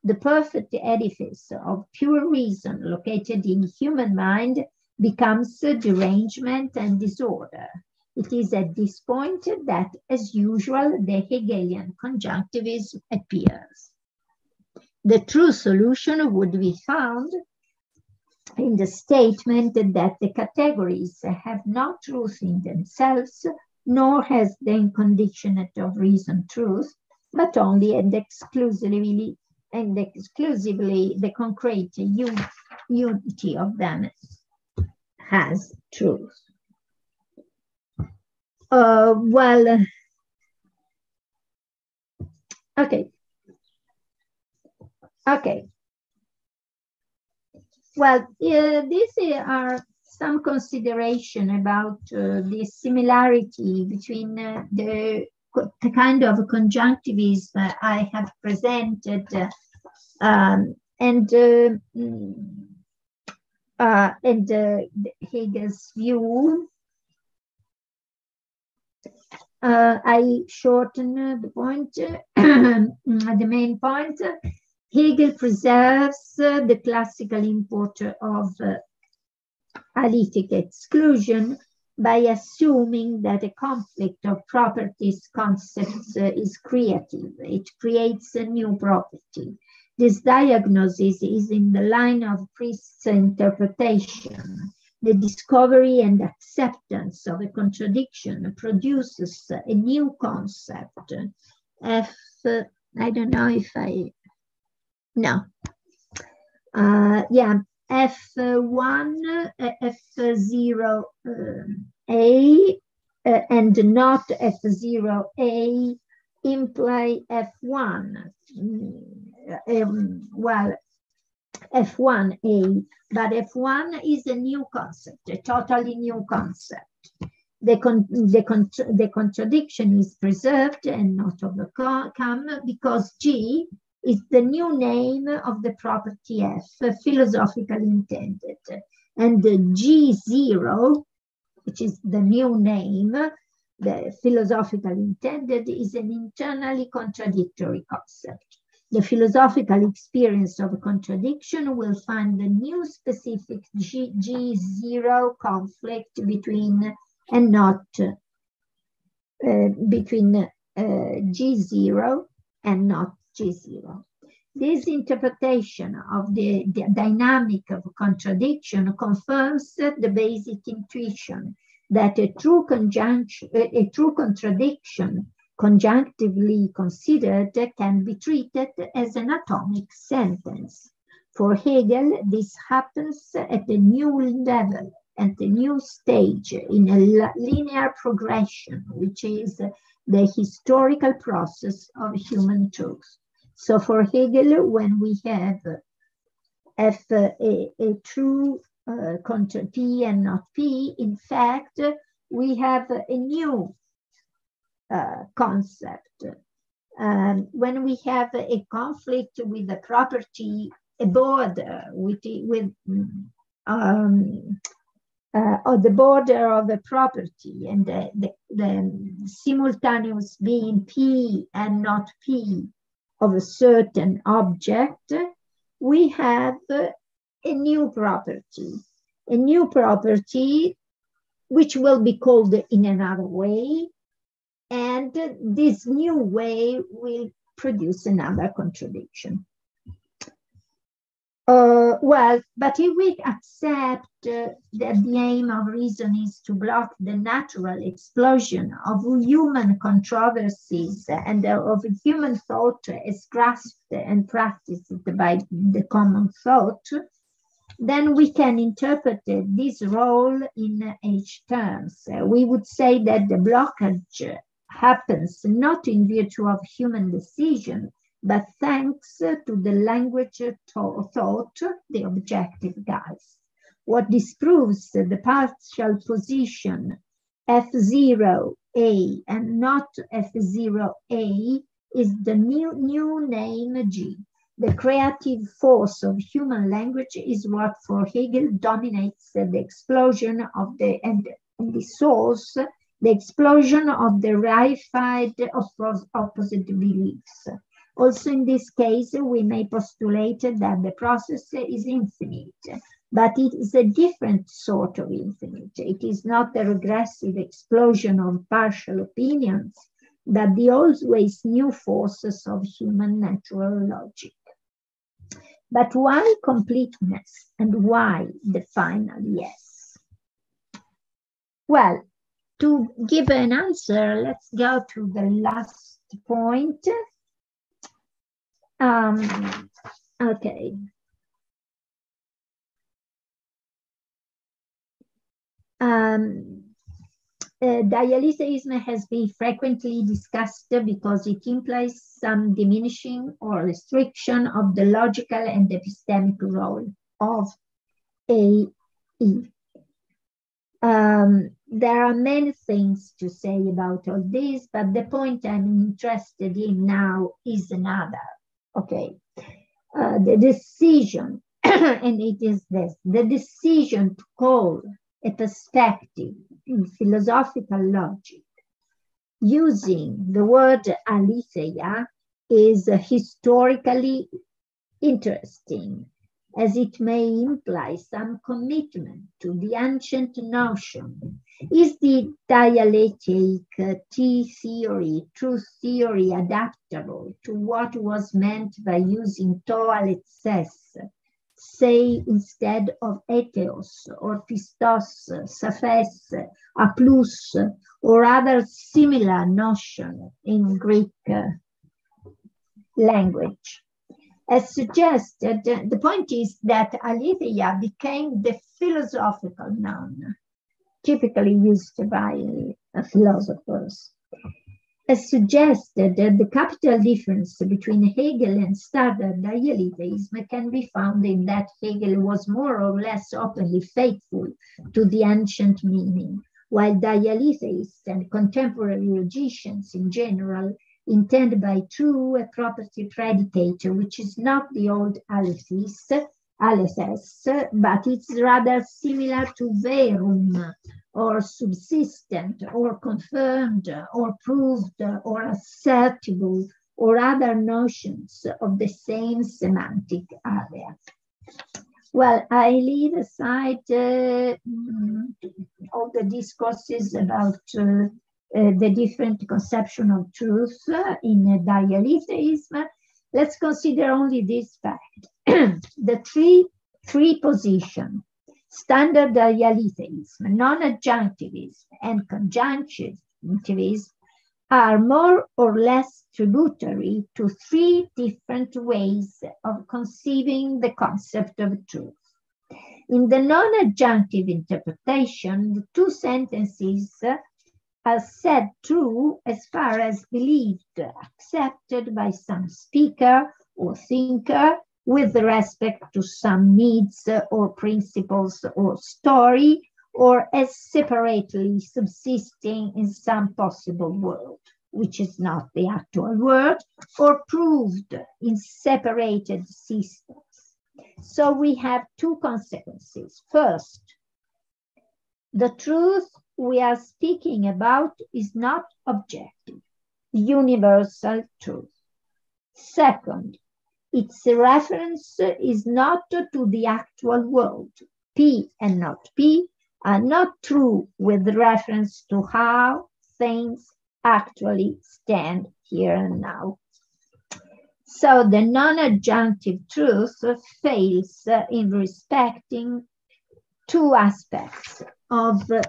The perfect edifice of pure reason located in human mind becomes derangement and disorder. It is at this point that, as usual, the Hegelian conjunctivism appears. The true solution would be found in the statement that the categories have no truth in themselves, nor has the inconditionate of reason truth, but only and exclusively the concrete unity of them has truth. Okay. Well, these are some consideration about the similarity between the kind of conjunctivism I have presented and Hegel's view. I shorten the point, the main point. Hegel preserves the classical import of alytic exclusion by assuming that a conflict of properties concepts is creative. It creates a new property. This diagnosis is in the line of Priest's interpretation. The discovery and acceptance of a contradiction produces a new concept. I don't know if I, no. Yeah, F1, F0A and not F0A imply F1. Well, F1A, but F1 is a new concept, a totally new concept. The contradiction is preserved and not overcome because G is the new name of the property F, philosophically intended. And the G0, which is the new name, the philosophically intended, is an internally contradictory concept. The philosophical experience of a contradiction will find the new specific G0 conflict between and not between G0 and not G0. This interpretation of the dynamic of contradiction confirms the basic intuition that a true contradiction conjunctively considered can be treated as an atomic sentence. For Hegel, this happens at a new level, at a new stage in a linear progression, which is the historical process of human truth. So for Hegel, when we have a true contra P and not P, in fact, we have a new concept. When we have a conflict with the property, a border or the border of a property, and the simultaneous being P and not P of a certain object, we have a new property which will be called in another way, and this new way will produce another contradiction. But if we accept that the aim of reason is to block the natural explosion of human controversies and of human thought as grasped and practiced by the common thought, then we can interpret this role in H terms. We would say that the blockage happens not in virtue of human decision, but thanks to the language thought, the objective guise. What disproves the partial position F0A and not F0A is the new name G. The creative force of human language is what for Hegel dominates the explosion of the source, the explosion of the reified opposite beliefs. Also in this case, we may postulate that the process is infinite, but it is a different sort of infinite. It is not the regressive explosion of partial opinions, but the always new forces of human natural logic. But why completeness and why the final yes? Well, to give an answer, let's go to the last point. Okay. Dialetheism has been frequently discussed because it implies some diminishing or restriction of the logical and epistemic role of AE. There are many things to say about all this, but the point I'm interested in now is another. Okay, the decision, and it is this, the decision to call a perspective in philosophical logic using the word aletheia is historically interesting, as it may imply some commitment to the ancient notion. Is the dialectic T-theory, truth theory, adaptable to what was meant by using toalethests, say instead of etheos or pistos, saphes, aplus, or other similar notion in Greek language? As suggested, the point is that aletheia became the philosophical noun, typically used by philosophers. As suggested, the capital difference between Hegel and standard dialetheism can be found in that Hegel was more or less openly faithful to the ancient meaning, while dialetheists and contemporary logicians in general intend by true a property predicate, which is not the old aletheist, but it's rather similar to verum, or subsistent, or confirmed, or proved, or assertable, or other notions of the same semantic area. Well, I leave aside all the discourses about the different conception of truth in dialetheism. Let's consider only this fact. The three positions, standard dialetheism, non-adjunctivism, and conjunctivism, are more or less tributary to three different ways of conceiving the concept of truth. In the non-adjunctive interpretation, the two sentences are said true as far as believed, accepted by some speaker or thinker with respect to some needs or principles or story, or as separately subsisting in some possible world. which is not the actual world, or proved in separated systems. So we have two consequences. First, the truth we are speaking about is not objective, universal truth. Second, its reference is not to the actual world. P and not P are not true with reference to how things actually stand here and now. So the non-adjunctive truth fails in respecting two aspects of the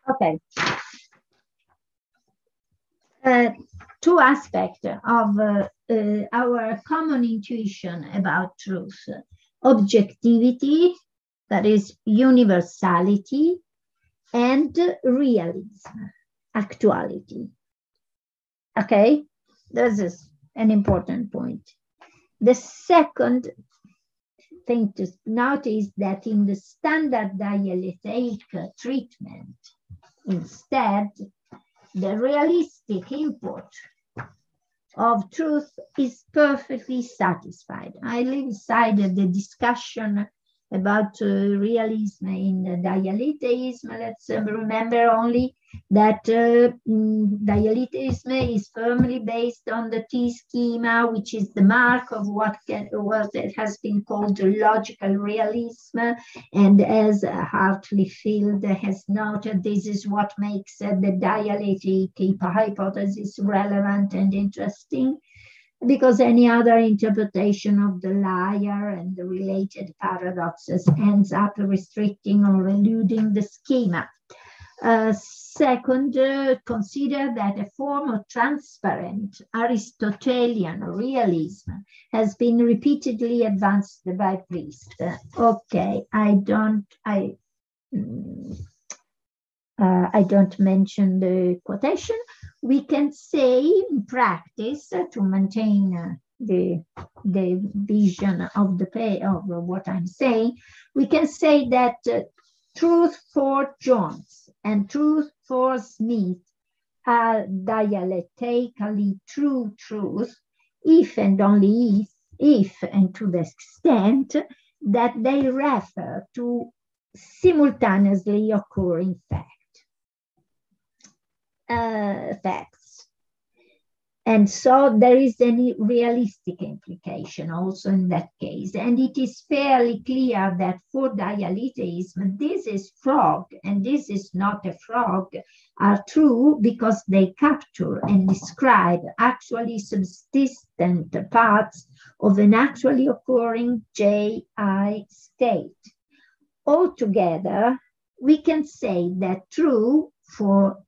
Okay. Two aspects of our common intuition about truth: objectivity, that is universality, and realism, actuality. Okay, this is an important point. The second thing to note is that in the standard dialetheic treatment, instead, the realistic input of truth is perfectly satisfied. I leave aside the discussion about realism in dialetheism. Let's remember only that dialetheism is firmly based on the T schema, which is the mark of what has been called logical realism. And as Hartley-Field has noted, this is what makes the dialectic hypothesis relevant and interesting, because any other interpretation of the liar and the related paradoxes ends up restricting or eluding the schema. Second, consider that a form of transparent Aristotelian realism has been repeatedly advanced by Priest. Okay, I don't mention the quotation. We can say in practice, to maintain the vision of what I'm saying, we can say that truth for Jones and truth for Smith are dialectically true truth if and only if and to the extent that they refer to simultaneously occurring facts. And so there is any realistic implication also in that case. And it is fairly clear that for dialetheism, this is frog and this is not a frog are true because they capture and describe actually subsistent parts of an actually occurring J-I state. Altogether, we can say that true for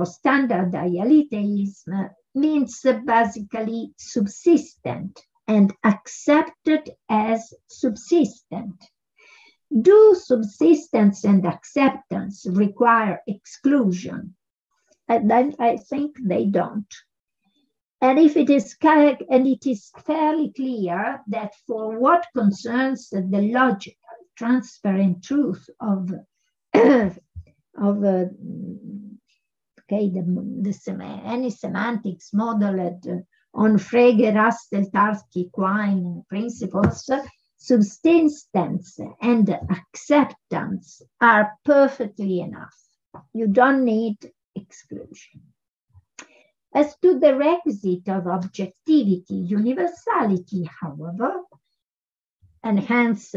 standard dialetheism means basically subsistent and accepted as subsistent. Do subsistence and acceptance require exclusion? I think they don't. And it is fairly clear that for what concerns the logical, transparent truth of any semantics modeled on Frege, Russell, Tarski, Quine principles, subsistence and acceptance are perfectly enough. You don't need exclusion. As to the requisite of objectivity, universality, however, and hence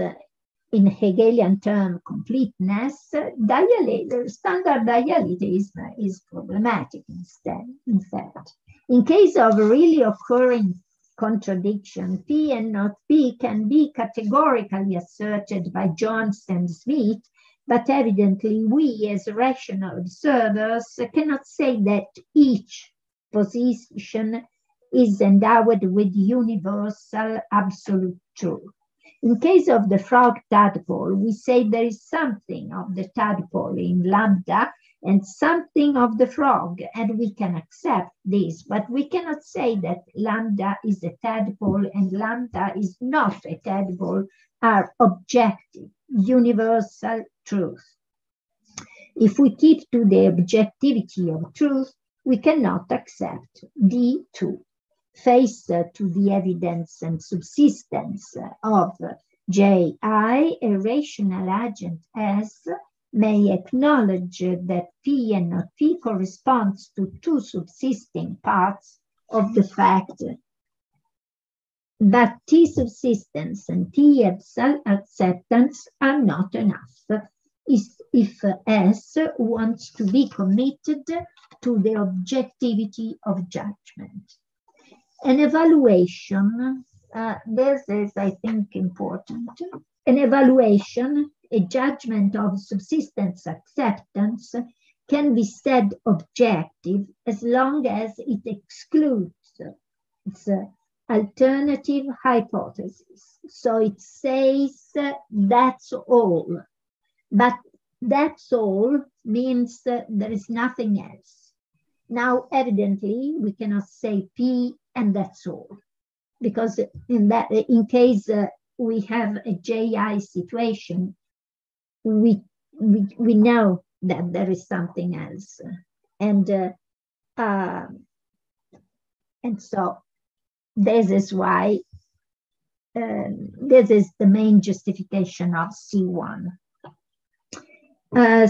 in Hegelian term completeness, standard dialetheism is problematic instead. In fact, in case of really occurring contradiction, P and not P can be categorically asserted by Jones and Smith, but evidently we as rational observers cannot say that each position is endowed with universal absolute truth. In case of the frog tadpole, we say there is something of the tadpole in lambda and something of the frog, and we can accept this, but we cannot say that lambda is a tadpole and lambda is not a tadpole are objective, universal truth. If we keep to the objectivity of truth, we cannot accept D2. Face to the evidence and subsistence of Ji, a rational agent S, may acknowledge that P and not P corresponds to two subsisting parts of the fact, but T subsistence and T acceptance are not enough if S wants to be committed to the objectivity of judgment. An evaluation, this is, I think, important. An evaluation, a judgment of subsistence acceptance, can be said objective as long as it excludes its alternative hypothesis. So it says that's all, but that's all means there is nothing else. Now, evidently, we cannot say P and that's all, because in case we have a JI situation, we know that there is something else, and so this is why this is the main justification of C1.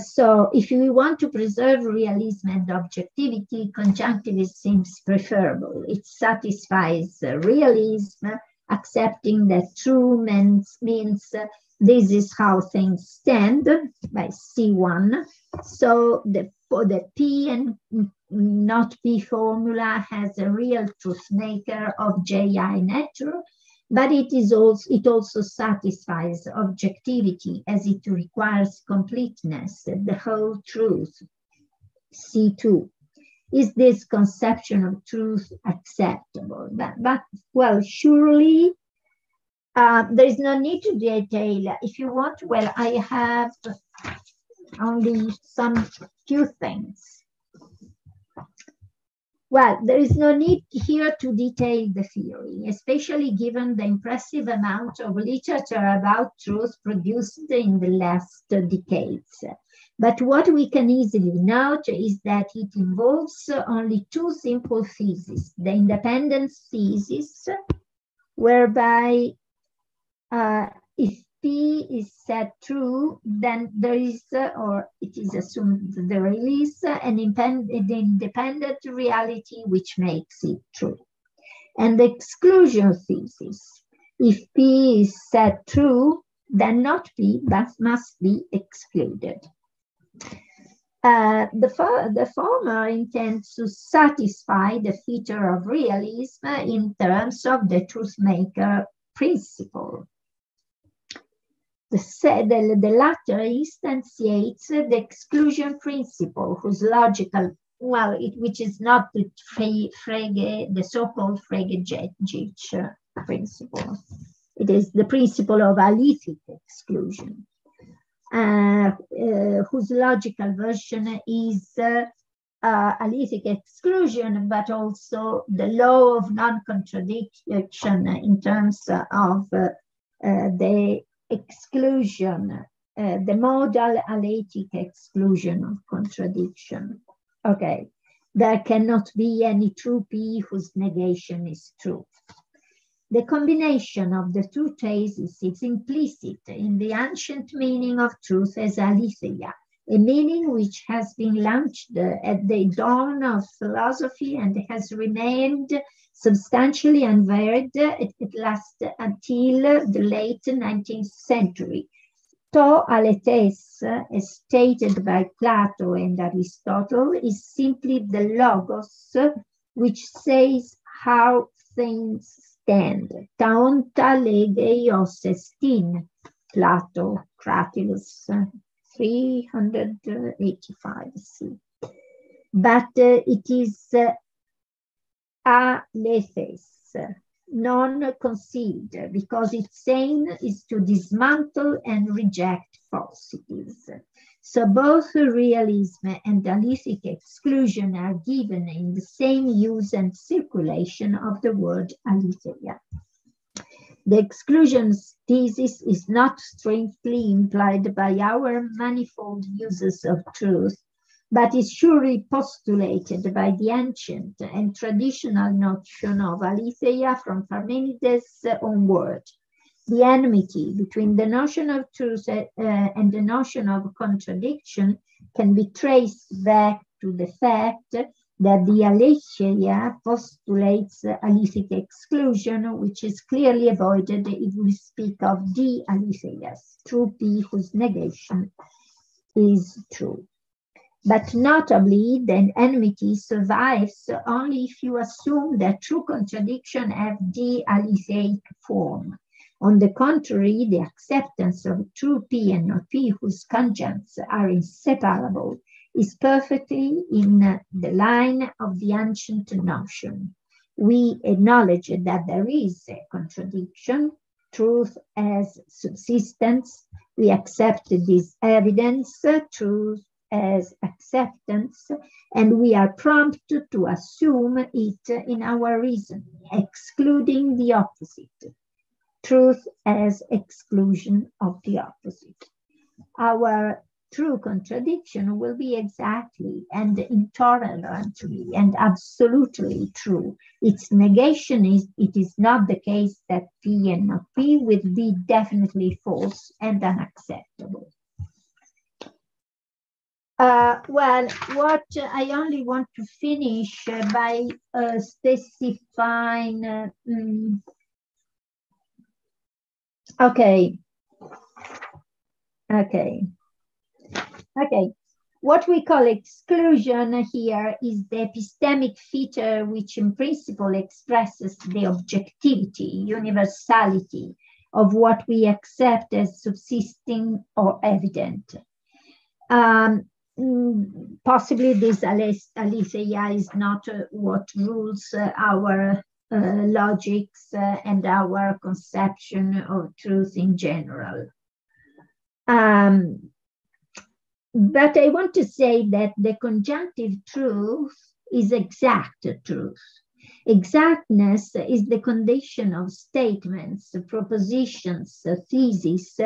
So if we want to preserve realism and objectivity, conjunctivism seems preferable. It satisfies realism, accepting that true means this is how things stand by C1. So for the P and not P formula has a real truth maker of JI nature, but it also satisfies objectivity as it requires completeness, the whole truth. C2. Is this conception of truth acceptable? But well, surely there is no need to detail. If you want, well, I have only some few things. Well, there is no need here to detail the theory, especially given the impressive amount of literature about truth produced in the last decades. But what we can easily note is that it involves only two simple theses. The Independence Thesis, whereby if P is set true, then there is, or it is assumed that there is an independent reality which makes it true. And the Exclusion Thesis, if P is set true, then not P, but must be excluded. The former intends to satisfy the feature of realism in terms of the truth maker principle. The latter instantiates the exclusion principle, whose logical, well, which is not the so-called Frege-Jic principle. It is the principle of alethic exclusion, whose logical version is alethic exclusion, but also the law of non-contradiction in terms of the exclusion, the modal alethic exclusion of contradiction. Okay, there cannot be any true P whose negation is true. The combination of the two theses is implicit in the ancient meaning of truth as aletheia, a meaning which has been launched at the dawn of philosophy and has remained substantially unvaried at last until the late 19th century. Dialetheists, as stated by Plato and Aristotle, is simply the logos which says how things stand. Taonta legeios estin, Plato, Cratylus, 385 C. But it is aletheist, non-conceived, because its aim is to dismantle and reject falsities. So both realism and dialectic exclusion are given in the same use and circulation of the word aletheia. The exclusion thesis is not strictly implied by our manifold uses of truth, but is surely postulated by the ancient and traditional notion of aletheia from Parmenides onward. The enmity between the notion of truth and the notion of contradiction can be traced back to the fact that the aletheia postulates alethic exclusion, which is clearly avoided if we speak of Dialetheists, true P whose negation is true. But notably, the enmity survives only if you assume that true contradiction have Dialetheic form. On the contrary, the acceptance of true P and not P whose conjuncts are inseparable is perfectly in the line of the ancient notion. We acknowledge that there is a contradiction, truth as subsistence. We accept this evidence, truth as acceptance, and we are prompt to assume it in our reason, excluding the opposite. Truth as exclusion of the opposite. Our true contradiction will be exactly and intolerantly and absolutely true. Its negation is, it is not the case that P and not P will be definitely false and unacceptable. Well, what I only want to finish by specifying Okay. What we call exclusion here is the epistemic feature which in principle expresses the objectivity, universality of what we accept as subsisting or evident. Possibly this aletheia is not what rules our logics and our conception of truth in general. But I want to say that the conjunctive truth is exact truth. Exactness is the condition of statements, propositions, theses,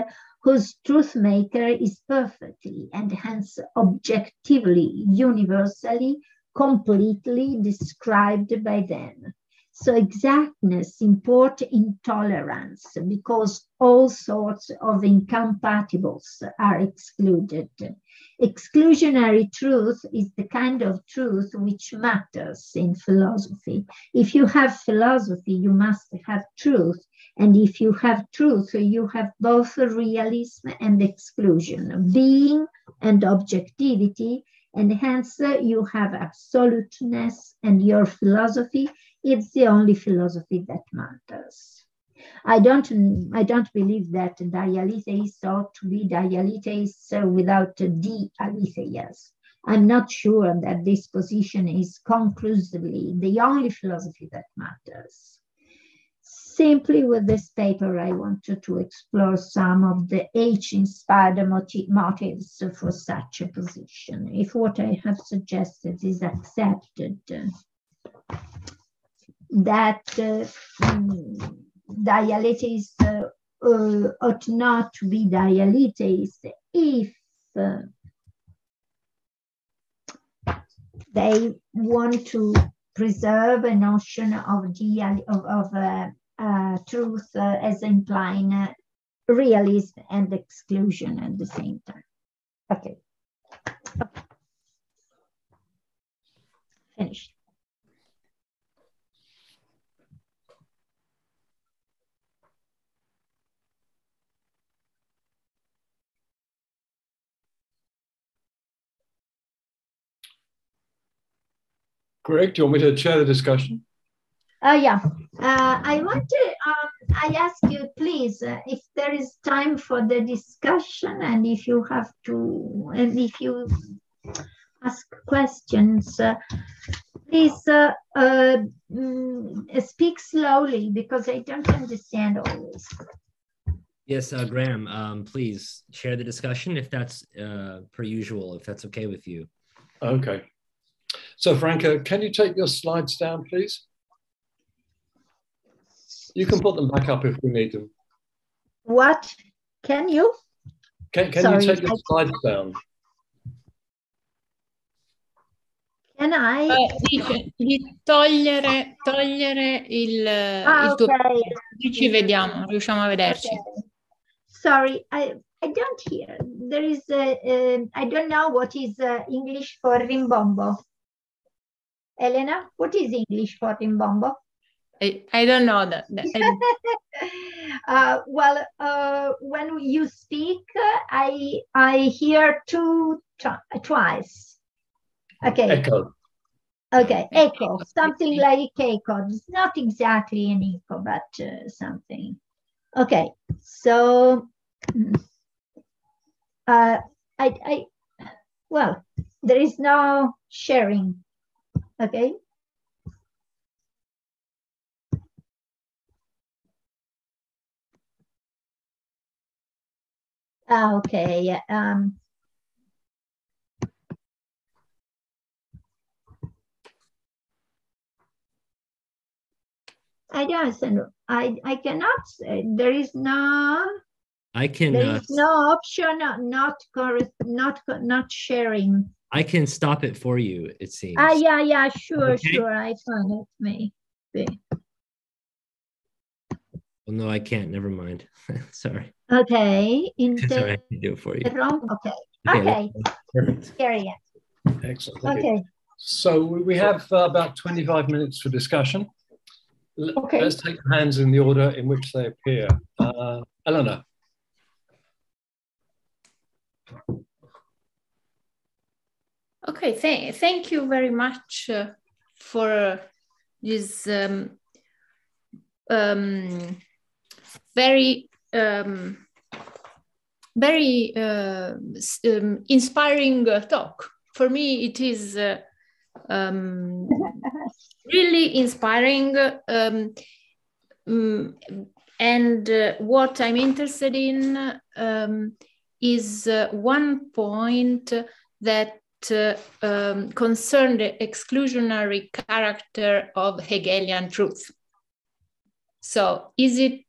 whose truth maker is perfectly and hence objectively, universally, completely described by them. So exactness imports intolerance because all sorts of incompatibles are excluded. Exclusionary truth is the kind of truth which matters in philosophy. If you have philosophy, you must have truth. And if you have truth, you have both realism and exclusion, being and objectivity, and hence you have absoluteness, and your philosophy is the only philosophy that matters. I don't believe that Dialetheists ought to be Dialetheists without Dialetheists. I'm not sure that this position is conclusively the only philosophy that matters. Simply with this paper, I wanted to explore some of the H-inspired motives for such a position. If what I have suggested is accepted, that Dialetheists ought not to be Dialetheists if they want to preserve a notion of truth as implying realism and exclusion at the same time. Okay. Finished. Greg, do you want me to chair the discussion? Yeah. I want to, I ask you, please, if there is time for the discussion and if you have to, and if you ask questions, please speak slowly because I don't understand always. Yes, Graham, please share the discussion if that's per usual, if that's okay with you. Okay. So Franca, can you take your slides down, please? You can put them back up if we need them. What? Can you? Can you take your slides down? Can I? Di togliere il tuo... Okay. Ci vediamo, riusciamo a vederci. Okay. Sorry, I don't hear. There is I don't know what is English for rimbombo. Elena, what is English for rimbombo? I don't know that. Well, when you speak, I hear twice. Okay. Echo. Okay, echo, something like echo. It's not exactly an echo, but something. Okay, so well, there is no sharing. Okay. Okay. I don't understand. I cannot say. There is no. I can. There is no option. Not sharing. I can stop it for you. It seems. Yeah. Sure, okay. Sure. I found it. Maybe. Well, no, I can't. Never mind. Sorry. Okay. Sorry, I can do it for you. Okay. Perfect. Carry on. Excellent. Okay. So we have about 25 minutes for discussion. Okay. Let's take the hands in the order in which they appear. Eleanor. Okay, thank you very much for this very inspiring talk. For me, it is really inspiring. And what I'm interested in is one point that concern the exclusionary character of Hegelian truth. So, is it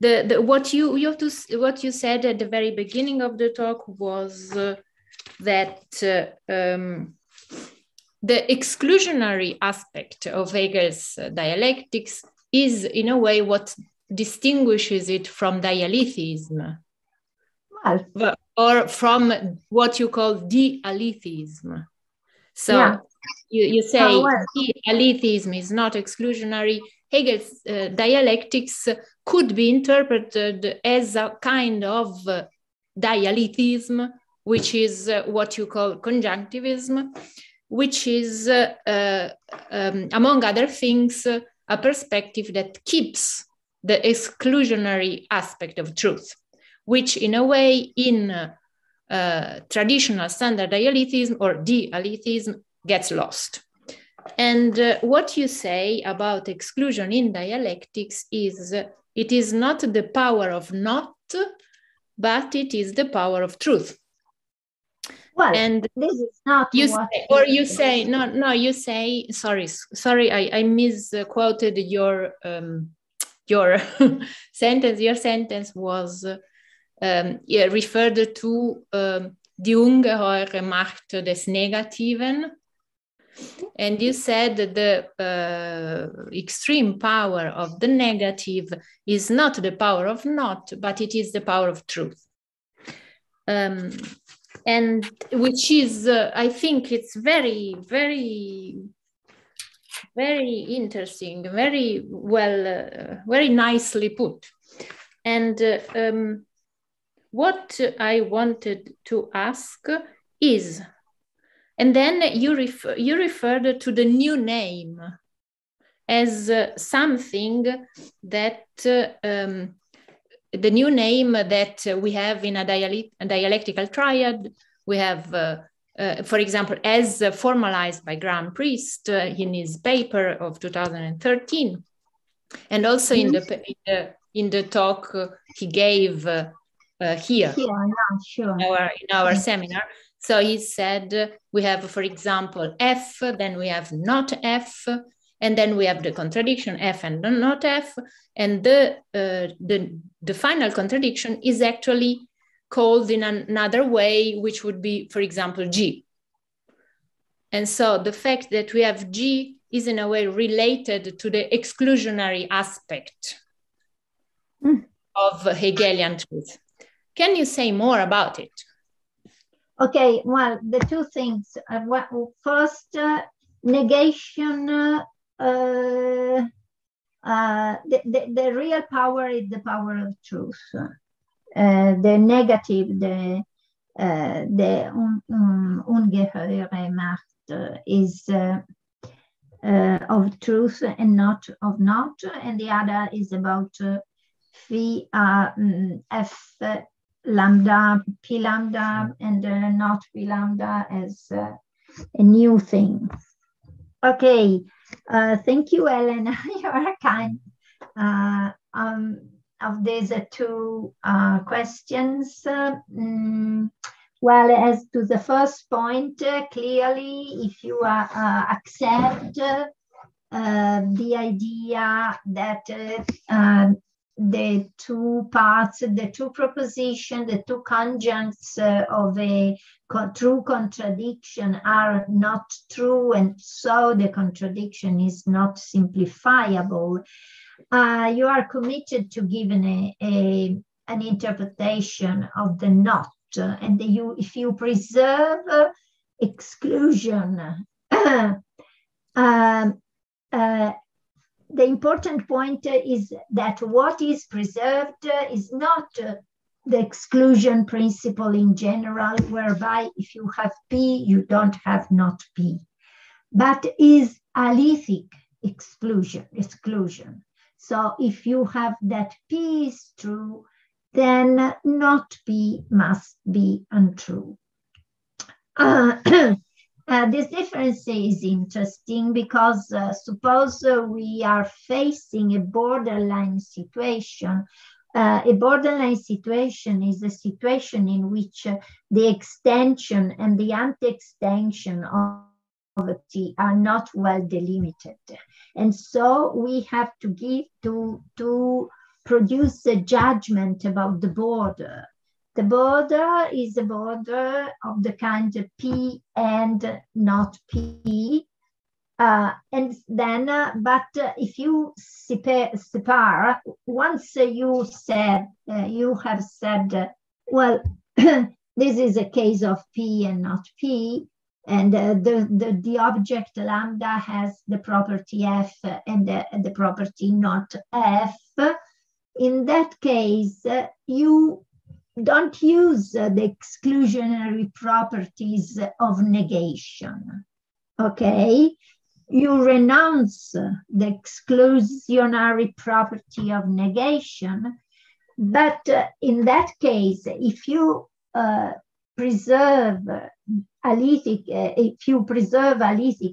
what you said at the very beginning of the talk was that the exclusionary aspect of Hegel's dialectics is, in a way, what distinguishes it from dialetheism, or from what you call Dialetheism. So yeah. you say Dialetheism is not exclusionary. Hegel's dialectics could be interpreted as a kind of dialetheism, which is what you call conjunctivism, which is, among other things, a perspective that keeps the exclusionary aspect of truth, which in a way in traditional standard dialetheism or dialetheism gets lost. And what you say about exclusion in dialectics is it is not the power of not, but it is the power of truth. Well, and this is not you what say, or you say you say sorry I misquoted your sentence. Your sentence was referred to die ungeheure Macht des Negativen, and you said that the extreme power of the negative is not the power of not, but it is the power of truth. And which is, I think it's very, very, very interesting, very well, very nicely put. And what I wanted to ask is, and then you referred to the new name as something that the new name that we have in a dialectical triad. We have, for example, as formalized by Graham Priest in his paper of 2013, and also in the in the talk he gave here in our seminar. So he said we have, for example, F, then we have not F, and then we have the contradiction F and not F, and the final contradiction is actually called in another way, which would be, for example, G. And so the fact that we have G is in a way related to the exclusionary aspect of Hegelian truth. Can you say more about it? Okay, well, the two things. First, negation, the real power is the power of truth. The negative, the ungeheure Macht is of truth and not of not, and the other is about F lambda, P lambda, and not P lambda as a new thing. Okay, thank you, Elena. You are kind. Of these two questions, well, as to the first point, clearly, if you accept the idea that the two parts, the two propositions, the two conjuncts of a true contradiction are not true, and so the contradiction is not simplifiable, you are committed to giving an interpretation of the not. And if you preserve exclusion, the important point is that what is preserved is not the exclusion principle in general, whereby if you have P, you don't have not P, but is alethic exclusion. So if you have that P is true, then not P must be untrue. This difference is interesting because suppose we are facing a borderline situation. A borderline situation is a situation in which the extension and the anti-extension of T are not well delimited. And so we have to produce a judgment about the border. The border is a border of the kind of P and not P. And then, but if you separe, once you have said, well, this is a case of P and not P, and the object lambda has the property F and the property not F. In that case, you don't use the exclusionary properties of negation, okay? You renounce the exclusionary property of negation, but in that case, if you preserve alethic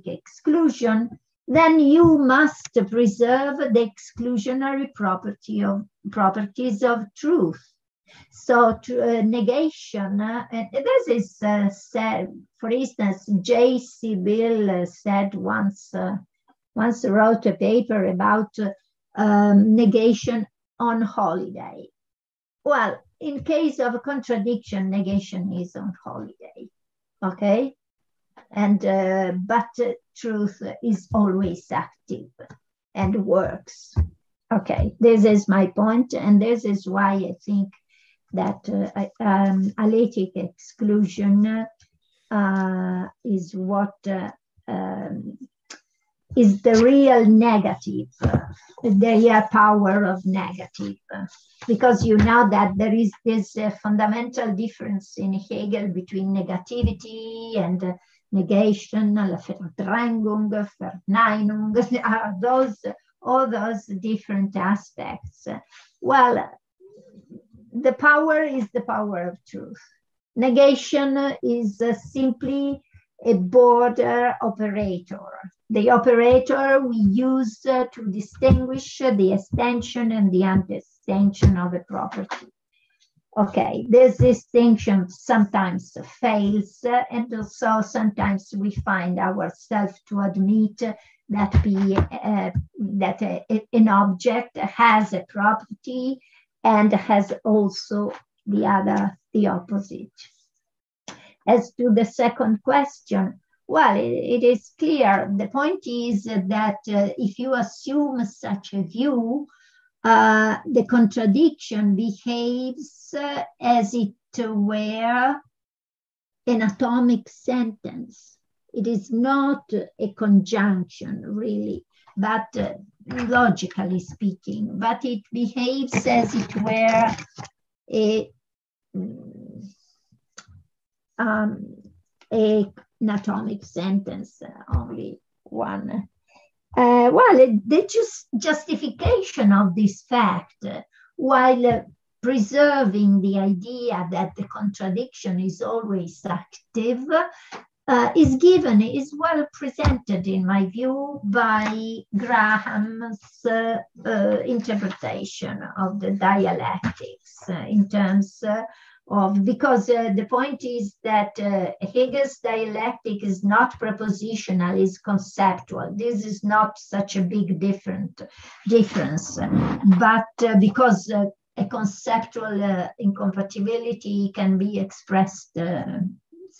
exclusion, then you must preserve the exclusionary properties of truth. So negation, and this is said, for instance, J.C. Bill said once wrote a paper about negation on holiday. Well, in case of a contradiction, negation is on holiday, okay? And but truth is always active and works. Okay, this is my point, and this is why I think that alethic exclusion is what is the real negative, the real power of negative, because you know that there is this fundamental difference in Hegel between negativity and negation, Verdrängung, Verneinung, all those different aspects. Well, the power is the power of truth. Negation is simply a border operator. The operator we use to distinguish the extension and the extension of a property. Okay, this distinction sometimes fails, and also sometimes we find ourselves to admit that an object has a property and has also the opposite. As to the second question, well, it is clear. The point is that if you assume such a view, the contradiction behaves as it were an atomic sentence. It is not a conjunction, really, but logically speaking, but it behaves as it were an atomic sentence, only one. The justification of this fact, while preserving the idea that the contradiction is always active, is well presented, in my view, by Graham's interpretation of the dialectics in terms of, because the point is that Hegel's dialectic is not propositional, is conceptual. This is not such a big difference, but because a conceptual incompatibility can be expressed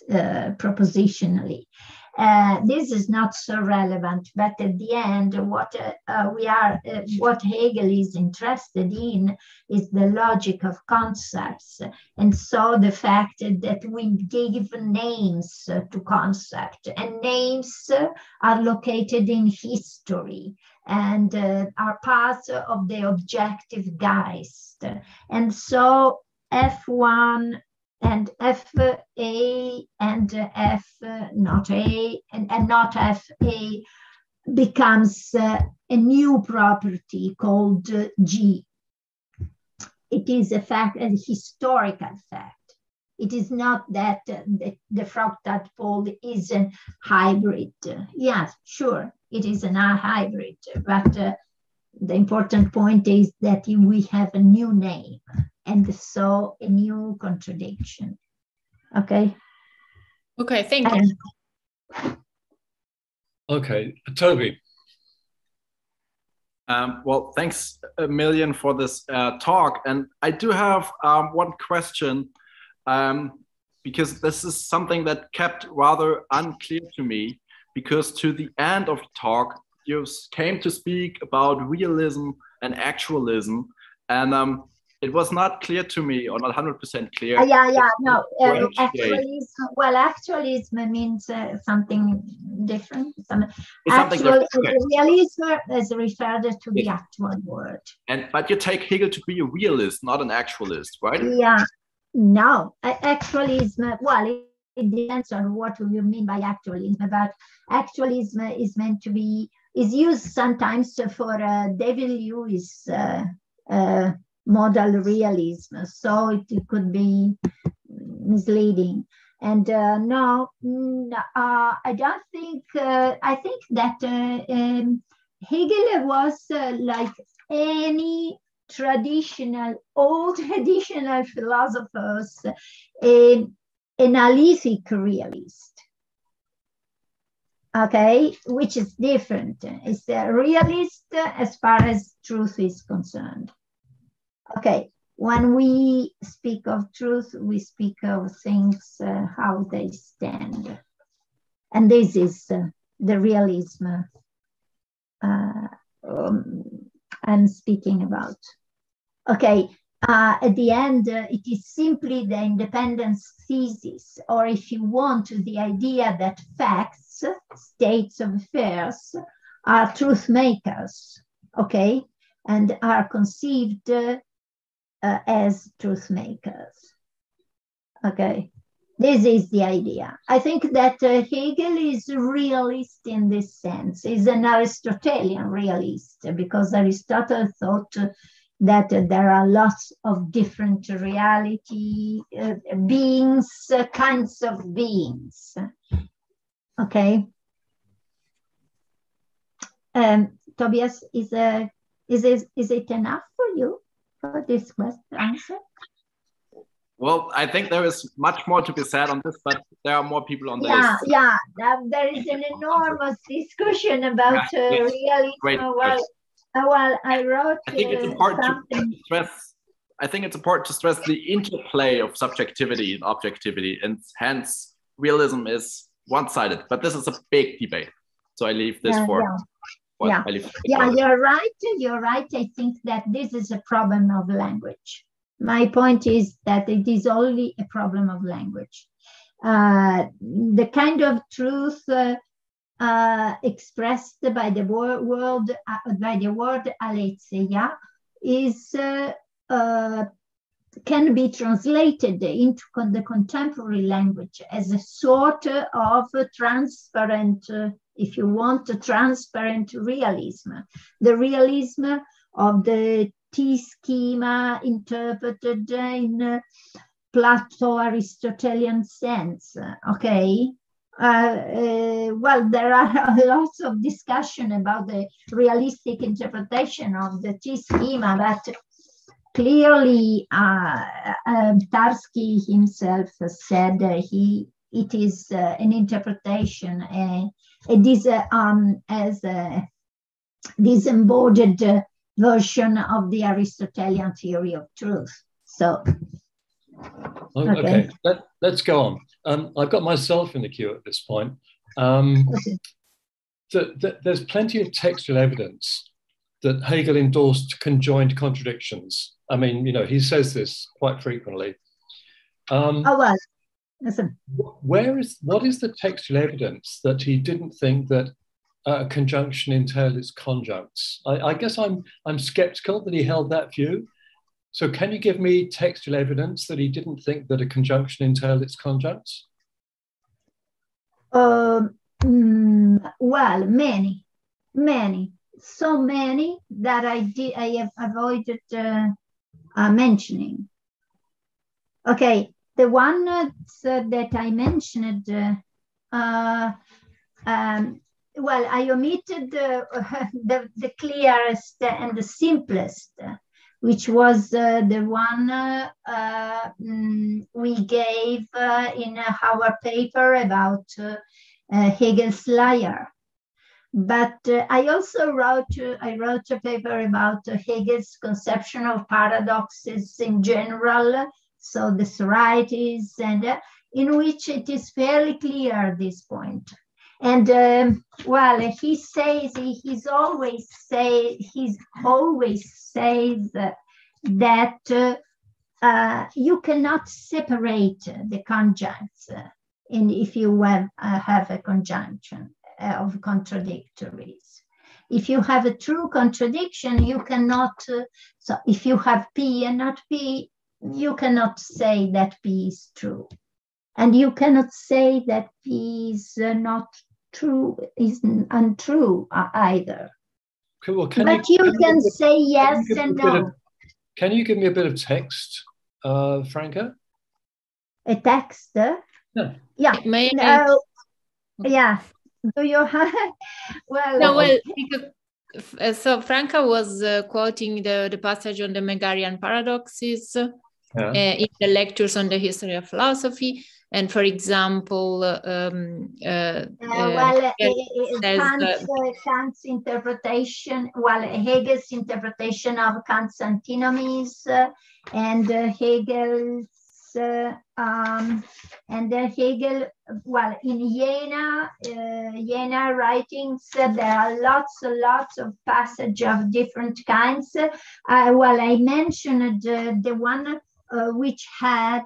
propositionally. This is not so relevant, but at the end, what Hegel is interested in is the logic of concepts, and so the fact that we give names to concepts, and names are located in history and are part of the objective Geist, and so F1 and FA and F not A and not FA becomes a new property called G. It is a fact, a historical fact. It is not that the frog tadpole is a hybrid. Yes, sure, it is a hybrid, but the important point is that we have a new name, and so a new contradiction. Okay? Okay, thank you. Okay, Toby. Well, thanks a million for this talk. And I do have one question, because this is something that kept rather unclear to me, because to the end of the talk, you came to speak about realism and actualism, and it was not clear to me, or not 100% clear. Actualism, well, actualism means something different. Realism is referred to the actual word. But you take Hegel to be a realist, not an actualist, right? Yeah, no, actualism, well, it depends on what you mean by actualism, but actualism is meant to be, is used sometimes for David Lewis model realism, so it could be misleading. And no, I don't think, I think that Hegel was like any old traditional philosophers, an analytic realist. Okay, which is different. It's a realist as far as truth is concerned. Okay, when we speak of truth, we speak of things, how they stand. And this is the realism I'm speaking about. Okay, at the end, it is simply the independence thesis, or if you want, the idea that facts, states of affairs, are truth makers, okay, and are conceived as truth makers. Okay, this is the idea. I think that Hegel is a realist in this sense. He's an Aristotelian realist, because Aristotle thought that there are lots of different reality beings, kinds of beings. Okay. Tobias, is it enough for you? for this answer? Well, I think there is much more to be said on this, but there are more people on the list. Yeah, there is an enormous discussion about realism. Well, I wrote I think it's important to stress. I think it's important to stress the interplay of subjectivity and objectivity, and hence realism is one-sided. But this is a big debate, so I leave this for. You're right. You're right. I think that this is a problem of language. My point is that it is only a problem of language. The kind of truth expressed by the word aletheia is can be translated into the contemporary language as a sort of transparent, if you want, a transparent realism. The realism of the T-schema interpreted in Plato-Aristotelian sense, okay? Well, there are lots of discussion about the realistic interpretation of the T-schema, but clearly Tarski himself said it is an interpretation, as a disembodied version of the Aristotelian theory of truth. So, okay. Let's go on. I've got myself in the queue at this point. There's plenty of textual evidence that Hegel endorsed conjoined contradictions. I mean, you know, he says this quite frequently. Well, listen. What is the textual evidence that he didn't think that conjunction entailed its conjuncts? I guess I'm skeptical that he held that view. So can you give me textual evidence that he didn't think that a conjunction entailed its conjuncts? Well, many, so many that I have avoided mentioning. Okay, the one that I mentioned, well, I omitted the clearest and the simplest, which was the one we gave in our paper about Hegel's liar. But I also wrote a paper about Hegel's conception of paradoxes in general, so the varieties, and in which it is fairly clear this point. And well, he says he's always says that you cannot separate the conjuncts, and if you have a conjunction of contradictories. If you have a true contradiction, you cannot. So if you have P and not P, you cannot say that P is true. And you cannot say that P is not true, is untrue either. Cool. But you can say yes and no. Can you give me a bit of text, Franca? A text? Yeah. Yeah. Yeah. Do you have? Well. No, well, because, so Franca was quoting the passage on the Megarian Paradoxes in the lectures on the history of philosophy. And for example, Kant's interpretation, Hegel's interpretation of Kant's antinomies, and Hegel's, Hegel, in Jena writings, there are lots of passages of different kinds. I mentioned the one which had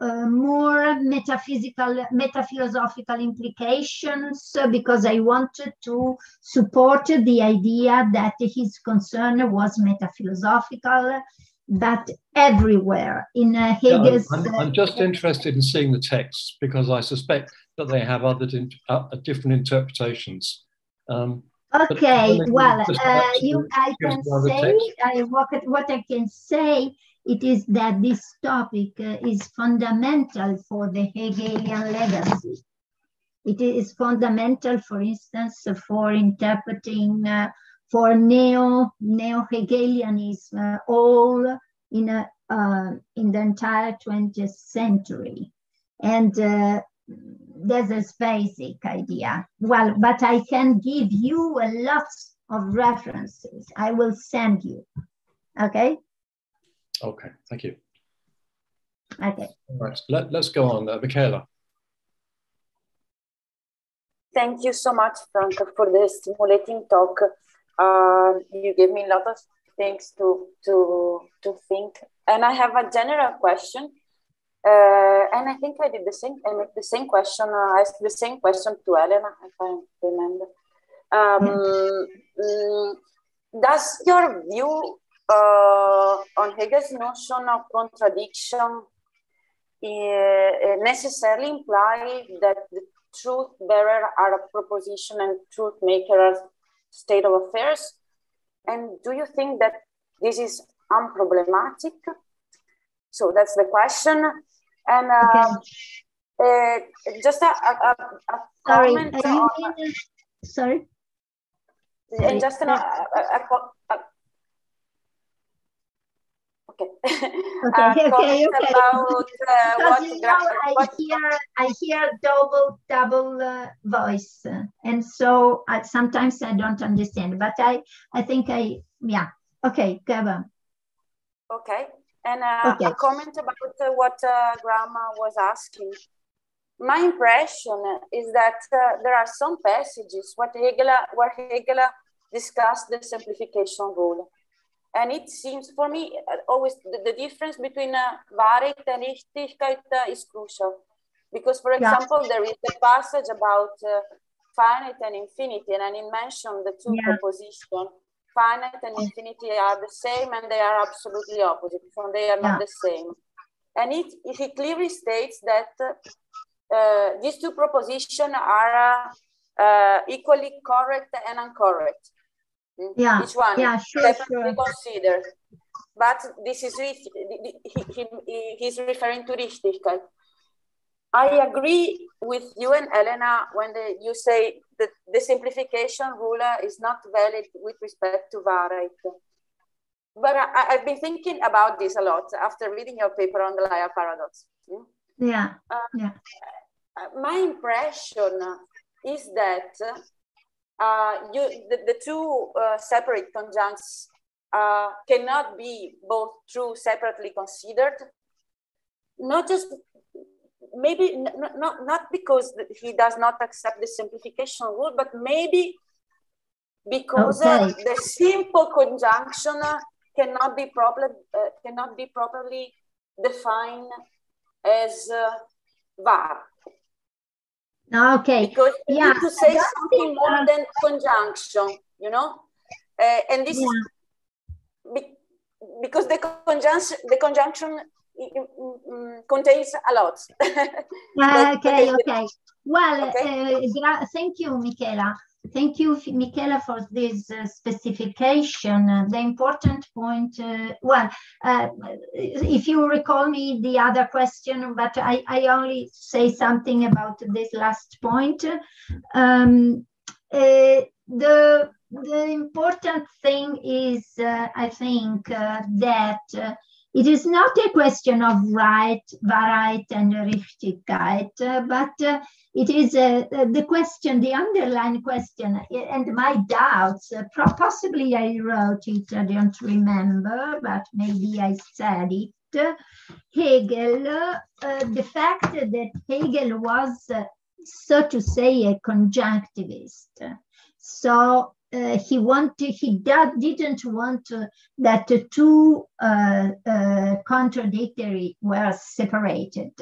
more metaphilosophical implications, because I wanted to support the idea that his concern was metaphilosophical, but everywhere in Hegel's... I'm just interested in seeing the texts, because I suspect that they have other different interpretations. Okay, well, what I can say, it is that this topic is fundamental for the Hegelian legacy. It is fundamental, for instance, for interpreting for neo-Hegelianism all in the entire 20th century. And there's this basic idea. Well, but I can give you a lot of references. I will send you. Okay? Okay, thank you. Okay. All right, let's go on. Michaela. Thank you so much, Franca, for the stimulating talk. You gave me a lot of things to think. And I have a general question. And I think I did the same. I made the same question. I asked the same question to Elena, if I remember. Does your view on Hegel's notion of contradiction necessarily imply that the truth bearer are a proposition and truth maker are state of affairs? And do you think that this is unproblematic? So that's the question. And just a comment. Sorry. And just okay. Okay. About I hear double voice, and so sometimes I don't understand. But I think yeah. Okay, go on. Okay, and a comment about what Grandma was asking. My impression is that there are some passages where Hegel discussed the simplification rule. And it seems for me always the difference between Wahrheit and Richtigkeit is crucial. Because, for example, there is a passage about finite and infinity, and I mentioned the two propositions. Finite and infinity are the same, and they are absolutely opposite, so they are not the same. And it clearly states that these two propositions are equally correct and incorrect. Each one separately considered. But this is he's referring to Richtigkeit. I agree with you and Elena when you say that the simplification rule is not valid with respect to Wahrheit. But I've been thinking about this a lot after reading your paper on the Dialetheism paradox. My impression is that the two separate conjuncts cannot be both true separately considered. Not just maybe not because he does not accept the simplification rule, but maybe because the simple conjunction cannot be properly defined as var. Okay. Because you need to say something more than conjunction, you know, and this is because the conjunction contains a lot. Okay. Well, thank you, Michela. Thank you, Michela, for this specification. The important point, if you recall me the other question, but I only say something about this last point. The important thing is, I think, that it is not a question of Wahrheit and Richtigkeit, but it is the question, the underlying question, and my doubts. Possibly I wrote it, I don't remember, but maybe I said it. Hegel, the fact that Hegel was, so to say, a conjunctivist. So he didn't want that the two contradictory were separated.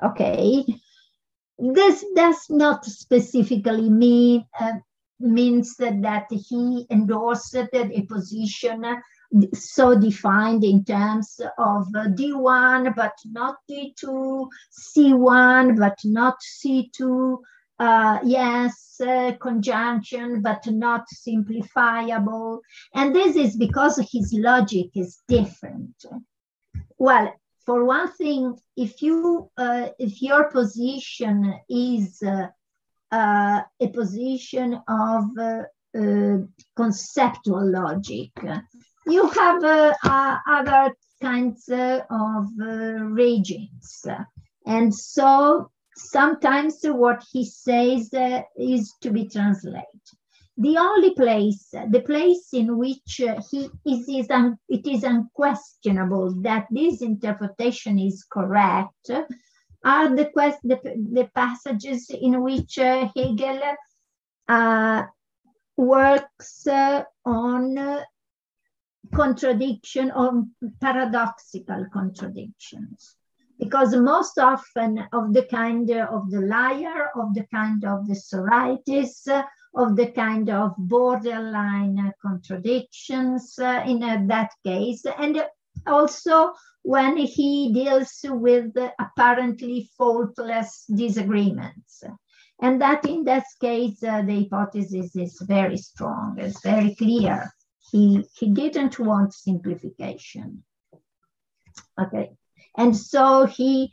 Okay, this does not specifically means that he endorsed a position so defined in terms of D1 but not D2, C1 but not C2. Conjunction, but not simplifiable. And this is because his logic is different. Well, for one thing, if your position is a position of conceptual logic. You have other kinds of regions. And so sometimes what he says is to be translated. The only place, the place in which it is unquestionable that this interpretation is correct, are the passages in which Hegel works on contradiction, on paradoxical contradictions. Because most often of the kind of the liar, of the kind of the Sorites, of the kind of borderline contradictions in that case, and also when he deals with apparently faultless disagreements. And that in this case, the hypothesis is very strong, it's very clear. He didn't want simplification. Okay. And so his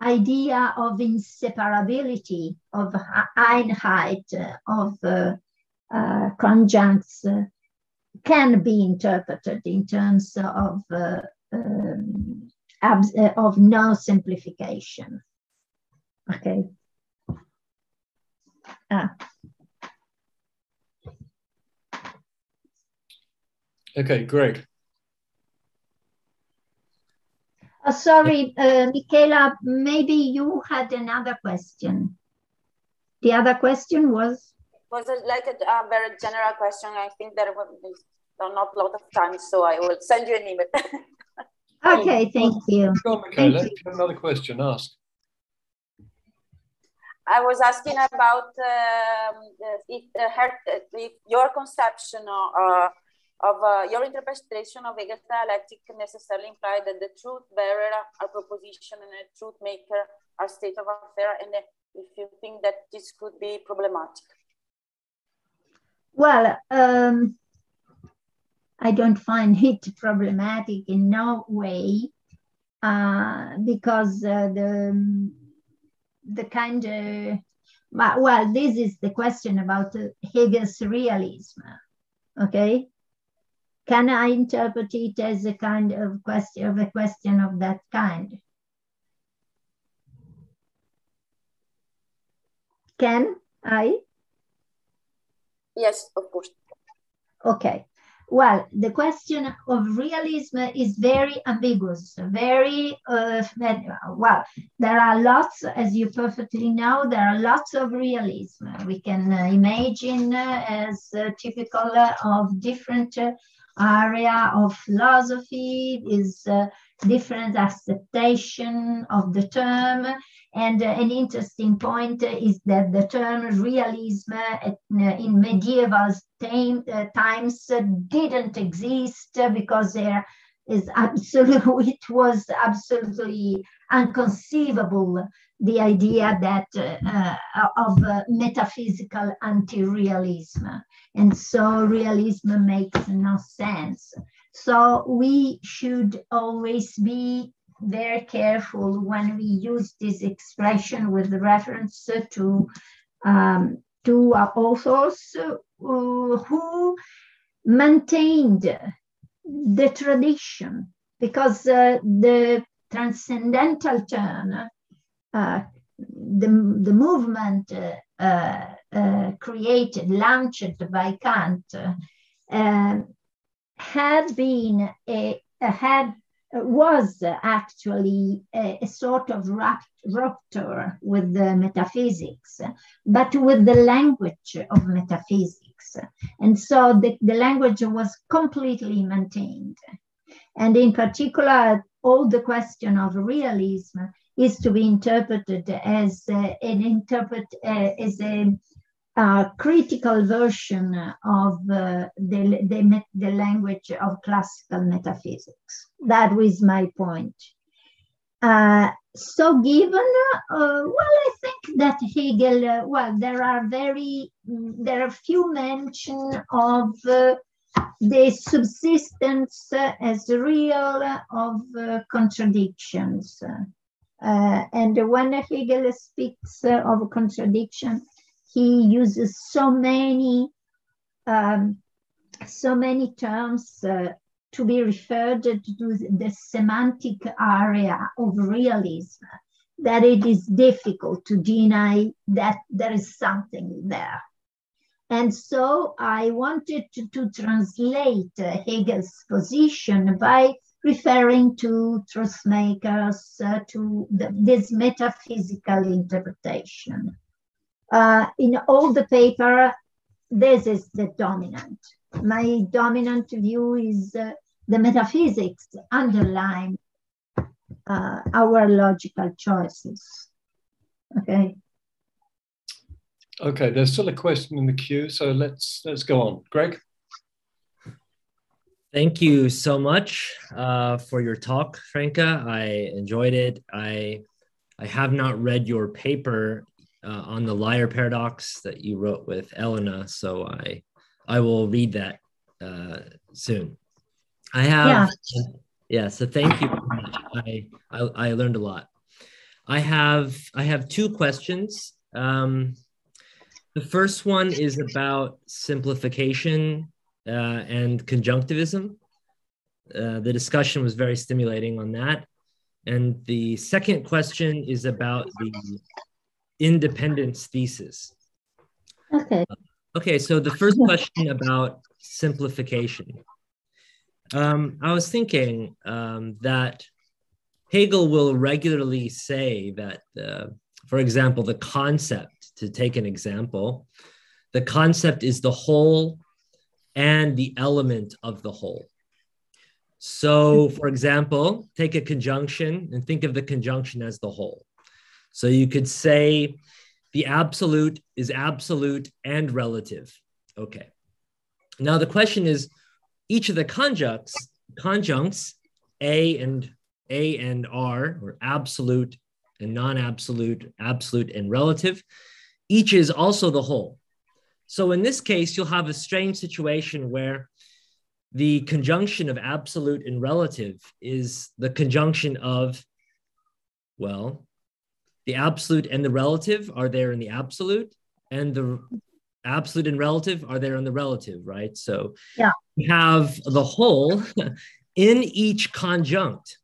idea of inseparability, of Einheit, of conjuncts, can be interpreted in terms of no simplification. Okay. Okay, great. Sorry, Michela, maybe you had another question. The other question was? Was it like a very general question? I think that there's not a lot of time, so I will send you an email. Okay, thank you. Go on, Michela, if you have another question, ask. I was asking about if your conception of your interpretation of Hegel's dialectic necessarily implied that the truth bearer are proposition and the truth maker are state of affair, and if you think that this could be problematic. Well, I don't find it problematic in no way, because the kind of, well, this is the question about Hegel's realism, okay? Can I interpret it as a kind of question of that kind? Can I? Yes, of course. Okay. Well, the question of realism is very ambiguous, very, well, there are lots, as you perfectly know, there are lots of realism. We can imagine as typical of different area of philosophy, is different acceptation of the term. And an interesting point is that the term realism in medieval times didn't exist, because there is it was absolutely inconceivable, the idea that of metaphysical anti-realism. And so realism makes no sense. So we should always be very careful when we use this expression with reference to authors who maintained the tradition, because the transcendental turn, the movement launched by Kant, was actually a sort of rupture with the metaphysics, but with the language of metaphysics. And so the language was completely maintained. And in particular, all the question of realism is to be interpreted as a critical version of the language of classical metaphysics. That was my point. So given, well, I think that Hegel, well, there are few mention of the subsistence as real of contradictions. And when Hegel speaks of contradiction, he uses so many terms to be referred to the semantic area of realism, that it is difficult to deny that there is something there. And so I wanted to translate Hegel's position by referring to truth makers, to this metaphysical interpretation. In all the paper, this is the dominant. My dominant view is the metaphysics underlying our logical choices. Okay. Okay, there's still a question in the queue, so let's go on. Greg? Thank you so much for your talk, Franca. I enjoyed it. I have not read your paper on the liar paradox that you wrote with Elena, so I will read that soon. I have, so thank you very much. I learned a lot. I have two questions. The first one is about simplification and conjunctivism. The discussion was very stimulating on that. And the second question is about the Independence Thesis. Okay. Okay, so the first question about simplification. I was thinking that Hegel will regularly say that, for example, the concept, to take an example, the concept is the whole and the element of the whole. So, for example, take a conjunction and think of the conjunction as the whole. So you could say the absolute is absolute and relative. Okay. Now the question is, each of the conjuncts, A and R, or absolute and non-absolute, absolute and relative, each is also the whole. So in this case, you'll have a strange situation where the conjunction of absolute and relative is the conjunction of, well, the absolute and the relative are there in the absolute, and the absolute and relative are there in the relative, right? So you have the whole in each conjunct.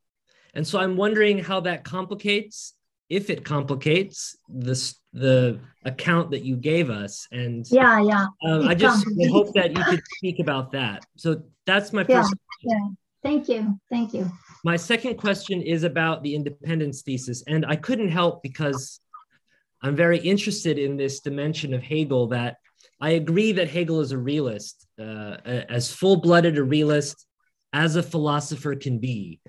And so I'm wondering how that complicates, if it complicates the account that you gave us. And I just hope that you could speak about that. So that's my first question. Thank you. My second question is about the Independence Thesis. And I couldn't help, because I'm very interested in this dimension of Hegel, that I agree that Hegel is a realist, as full-blooded a realist as a philosopher can be.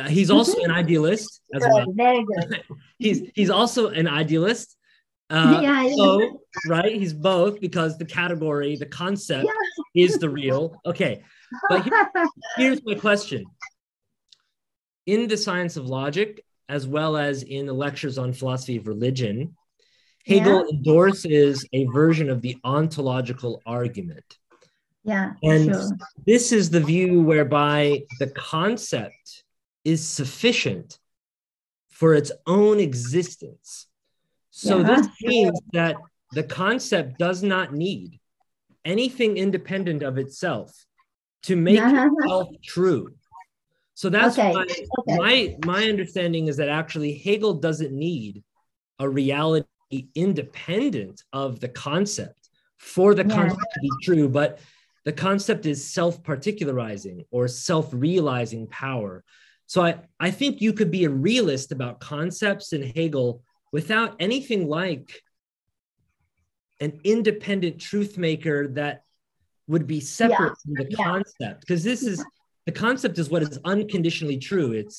He's also an idealist as well. Very good. He's also an idealist. So, right, he's both, because the category, the concept is the real. Okay, but here's my question. In the Science of Logic, as well as in the lectures on philosophy of religion, Hegel endorses a version of the ontological argument. And this is the view whereby the concept is sufficient for its own existence. So this means that the concept does not need anything independent of itself to make itself true. So that's why my understanding is that actually Hegel doesn't need a reality independent of the concept for the concept to be true, but the concept is self-particularizing or self-realizing power. So I think you could be a realist about concepts in Hegel without anything like an independent truth maker that would be separate from the concept, because the concept is what is unconditionally true. It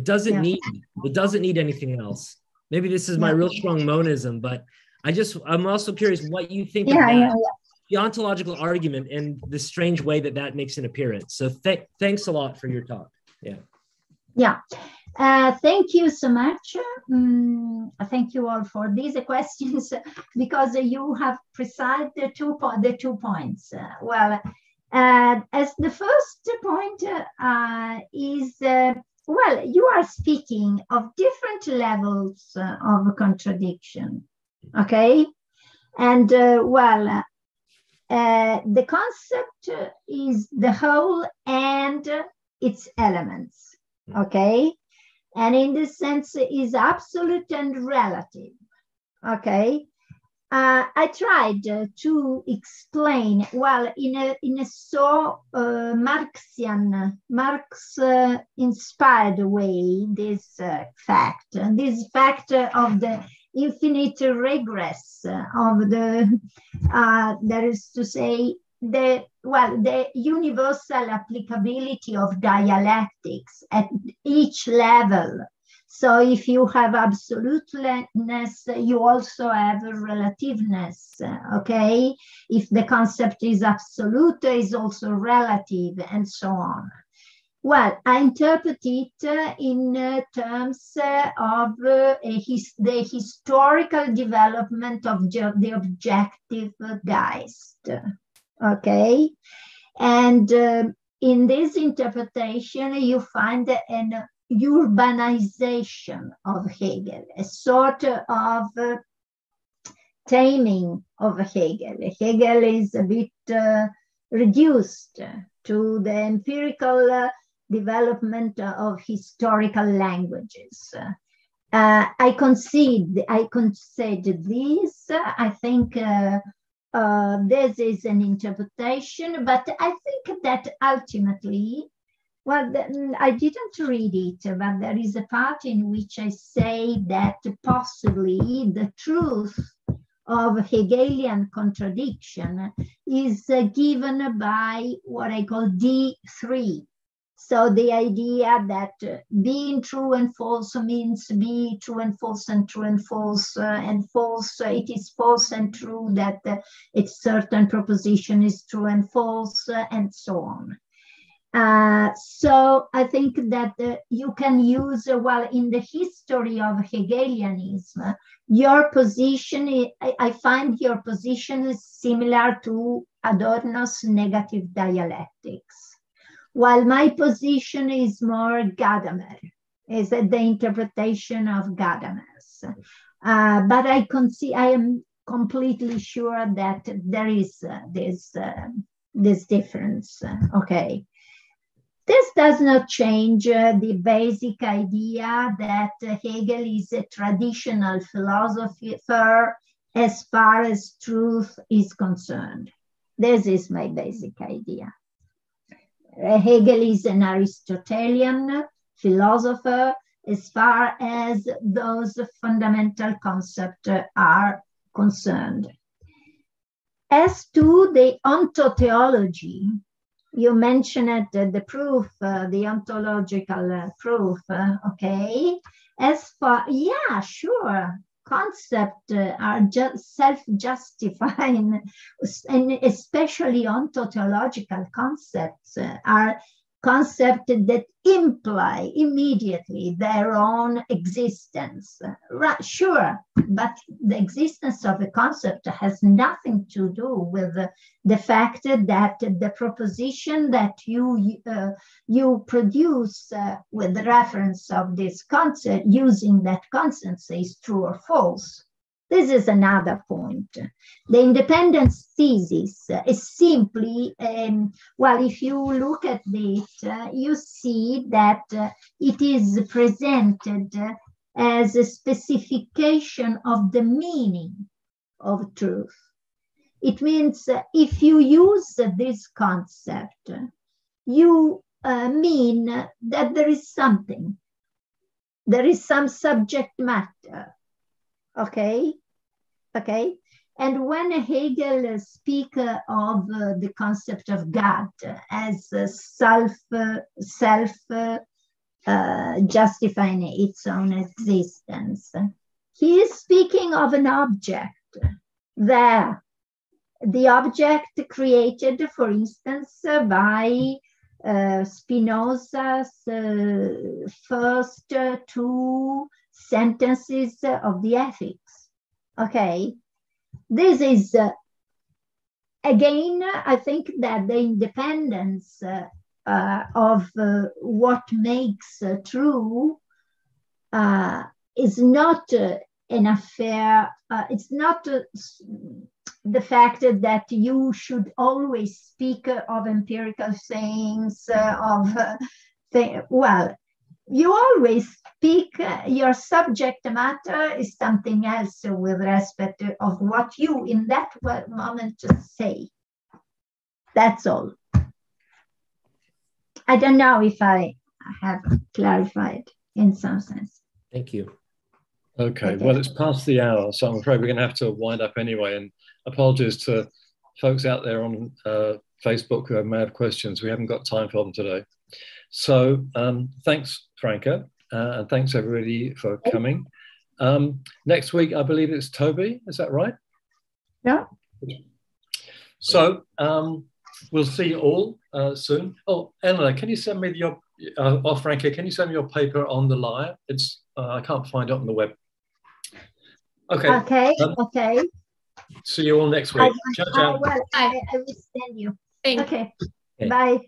doesn't need anything else. Maybe this is my real strong monism, but I'm also curious what you think of that, the ontological argument and the strange way that makes an appearance. So thanks a lot for your talk. Thank you so much. Thank you all for these questions, because you have precised the 2 points. As the first point is, you are speaking of different levels of contradiction, okay? And the concept is the whole and its elements, okay? And in this sense, is absolute and relative, okay? I tried to explain, well, in a so Marx-inspired way, this fact of the infinite regress of the, that is to say, the universal applicability of dialectics at each level. So if you have absoluteness, you also have relativeness, okay? If the concept is absolute, is also relative, and so on. Well, I interpret it in terms of the historical development of the objective Geist, okay? And in this interpretation, you find an urbanization of Hegel, a sort of taming of Hegel. Hegel is a bit reduced to the empirical development of historical languages. I concede this. I think this is an interpretation, but I think that ultimately, well, I didn't read it, but there is a part in which I say that possibly the truth of Hegelian contradiction is given by what I call D3. So the idea that being true and false means be true and false, and false, it is false and true, that a certain proposition is true and false, and so on. So I think that you can use, well, in the history of Hegelianism, your position, I find your position is similar to Adorno's negative dialectics, while my position is more Gadamer, is the interpretation of Gadamer's. But I am completely sure that there is this difference, okay? This does not change the basic idea that Hegel is a traditional philosopher as far as truth is concerned. This is my basic idea. Hegel is an Aristotelian philosopher as far as those fundamental concepts are concerned. As to the ontotheology, you mentioned the proof, the ontological proof, okay? As for, yeah, sure, concepts are just self-justifying, and especially ontotheological concepts are concepts that imply immediately their own existence. Right, sure, but the existence of a concept has nothing to do with the fact that the proposition that you produce with reference of this concept, using that concept, is true or false. This is another point. The Independence Thesis is simply, well, if you look at it, you see that it is presented as a specification of the meaning of truth. It means if you use this concept, you mean that there is something, there is some subject matter. Okay. And when Hegel speaks of the concept of God as justifying its own existence, he is speaking of an object there. The object created, for instance, by Spinoza's first two sentences of the Ethics. Okay, this is again, I think that the independence of what makes true is not an affair. It's not the fact that you should always speak of empirical things, well, you always speak, your subject matter is something else with respect of what you in that moment say. That's all. I don't know if I have clarified in some sense. Thank you. Okay, well, it's past the hour, so I'm afraid we're going to have to wind up anyway. And apologies to folks out there on Facebook who may have questions. We haven't got time for them today. So thanks, Franca, and thanks everybody for coming. Next week, I believe it's Toby, is that right? Yeah. So we'll see you all soon. Oh, Eleanor, can you send me your, Franca, can you send me your paper on the lyre? It's, I can't find it on the web. Okay. Okay, okay. See you all next week. Ciao, ciao. Well, I will send you. Thank you. Okay, bye.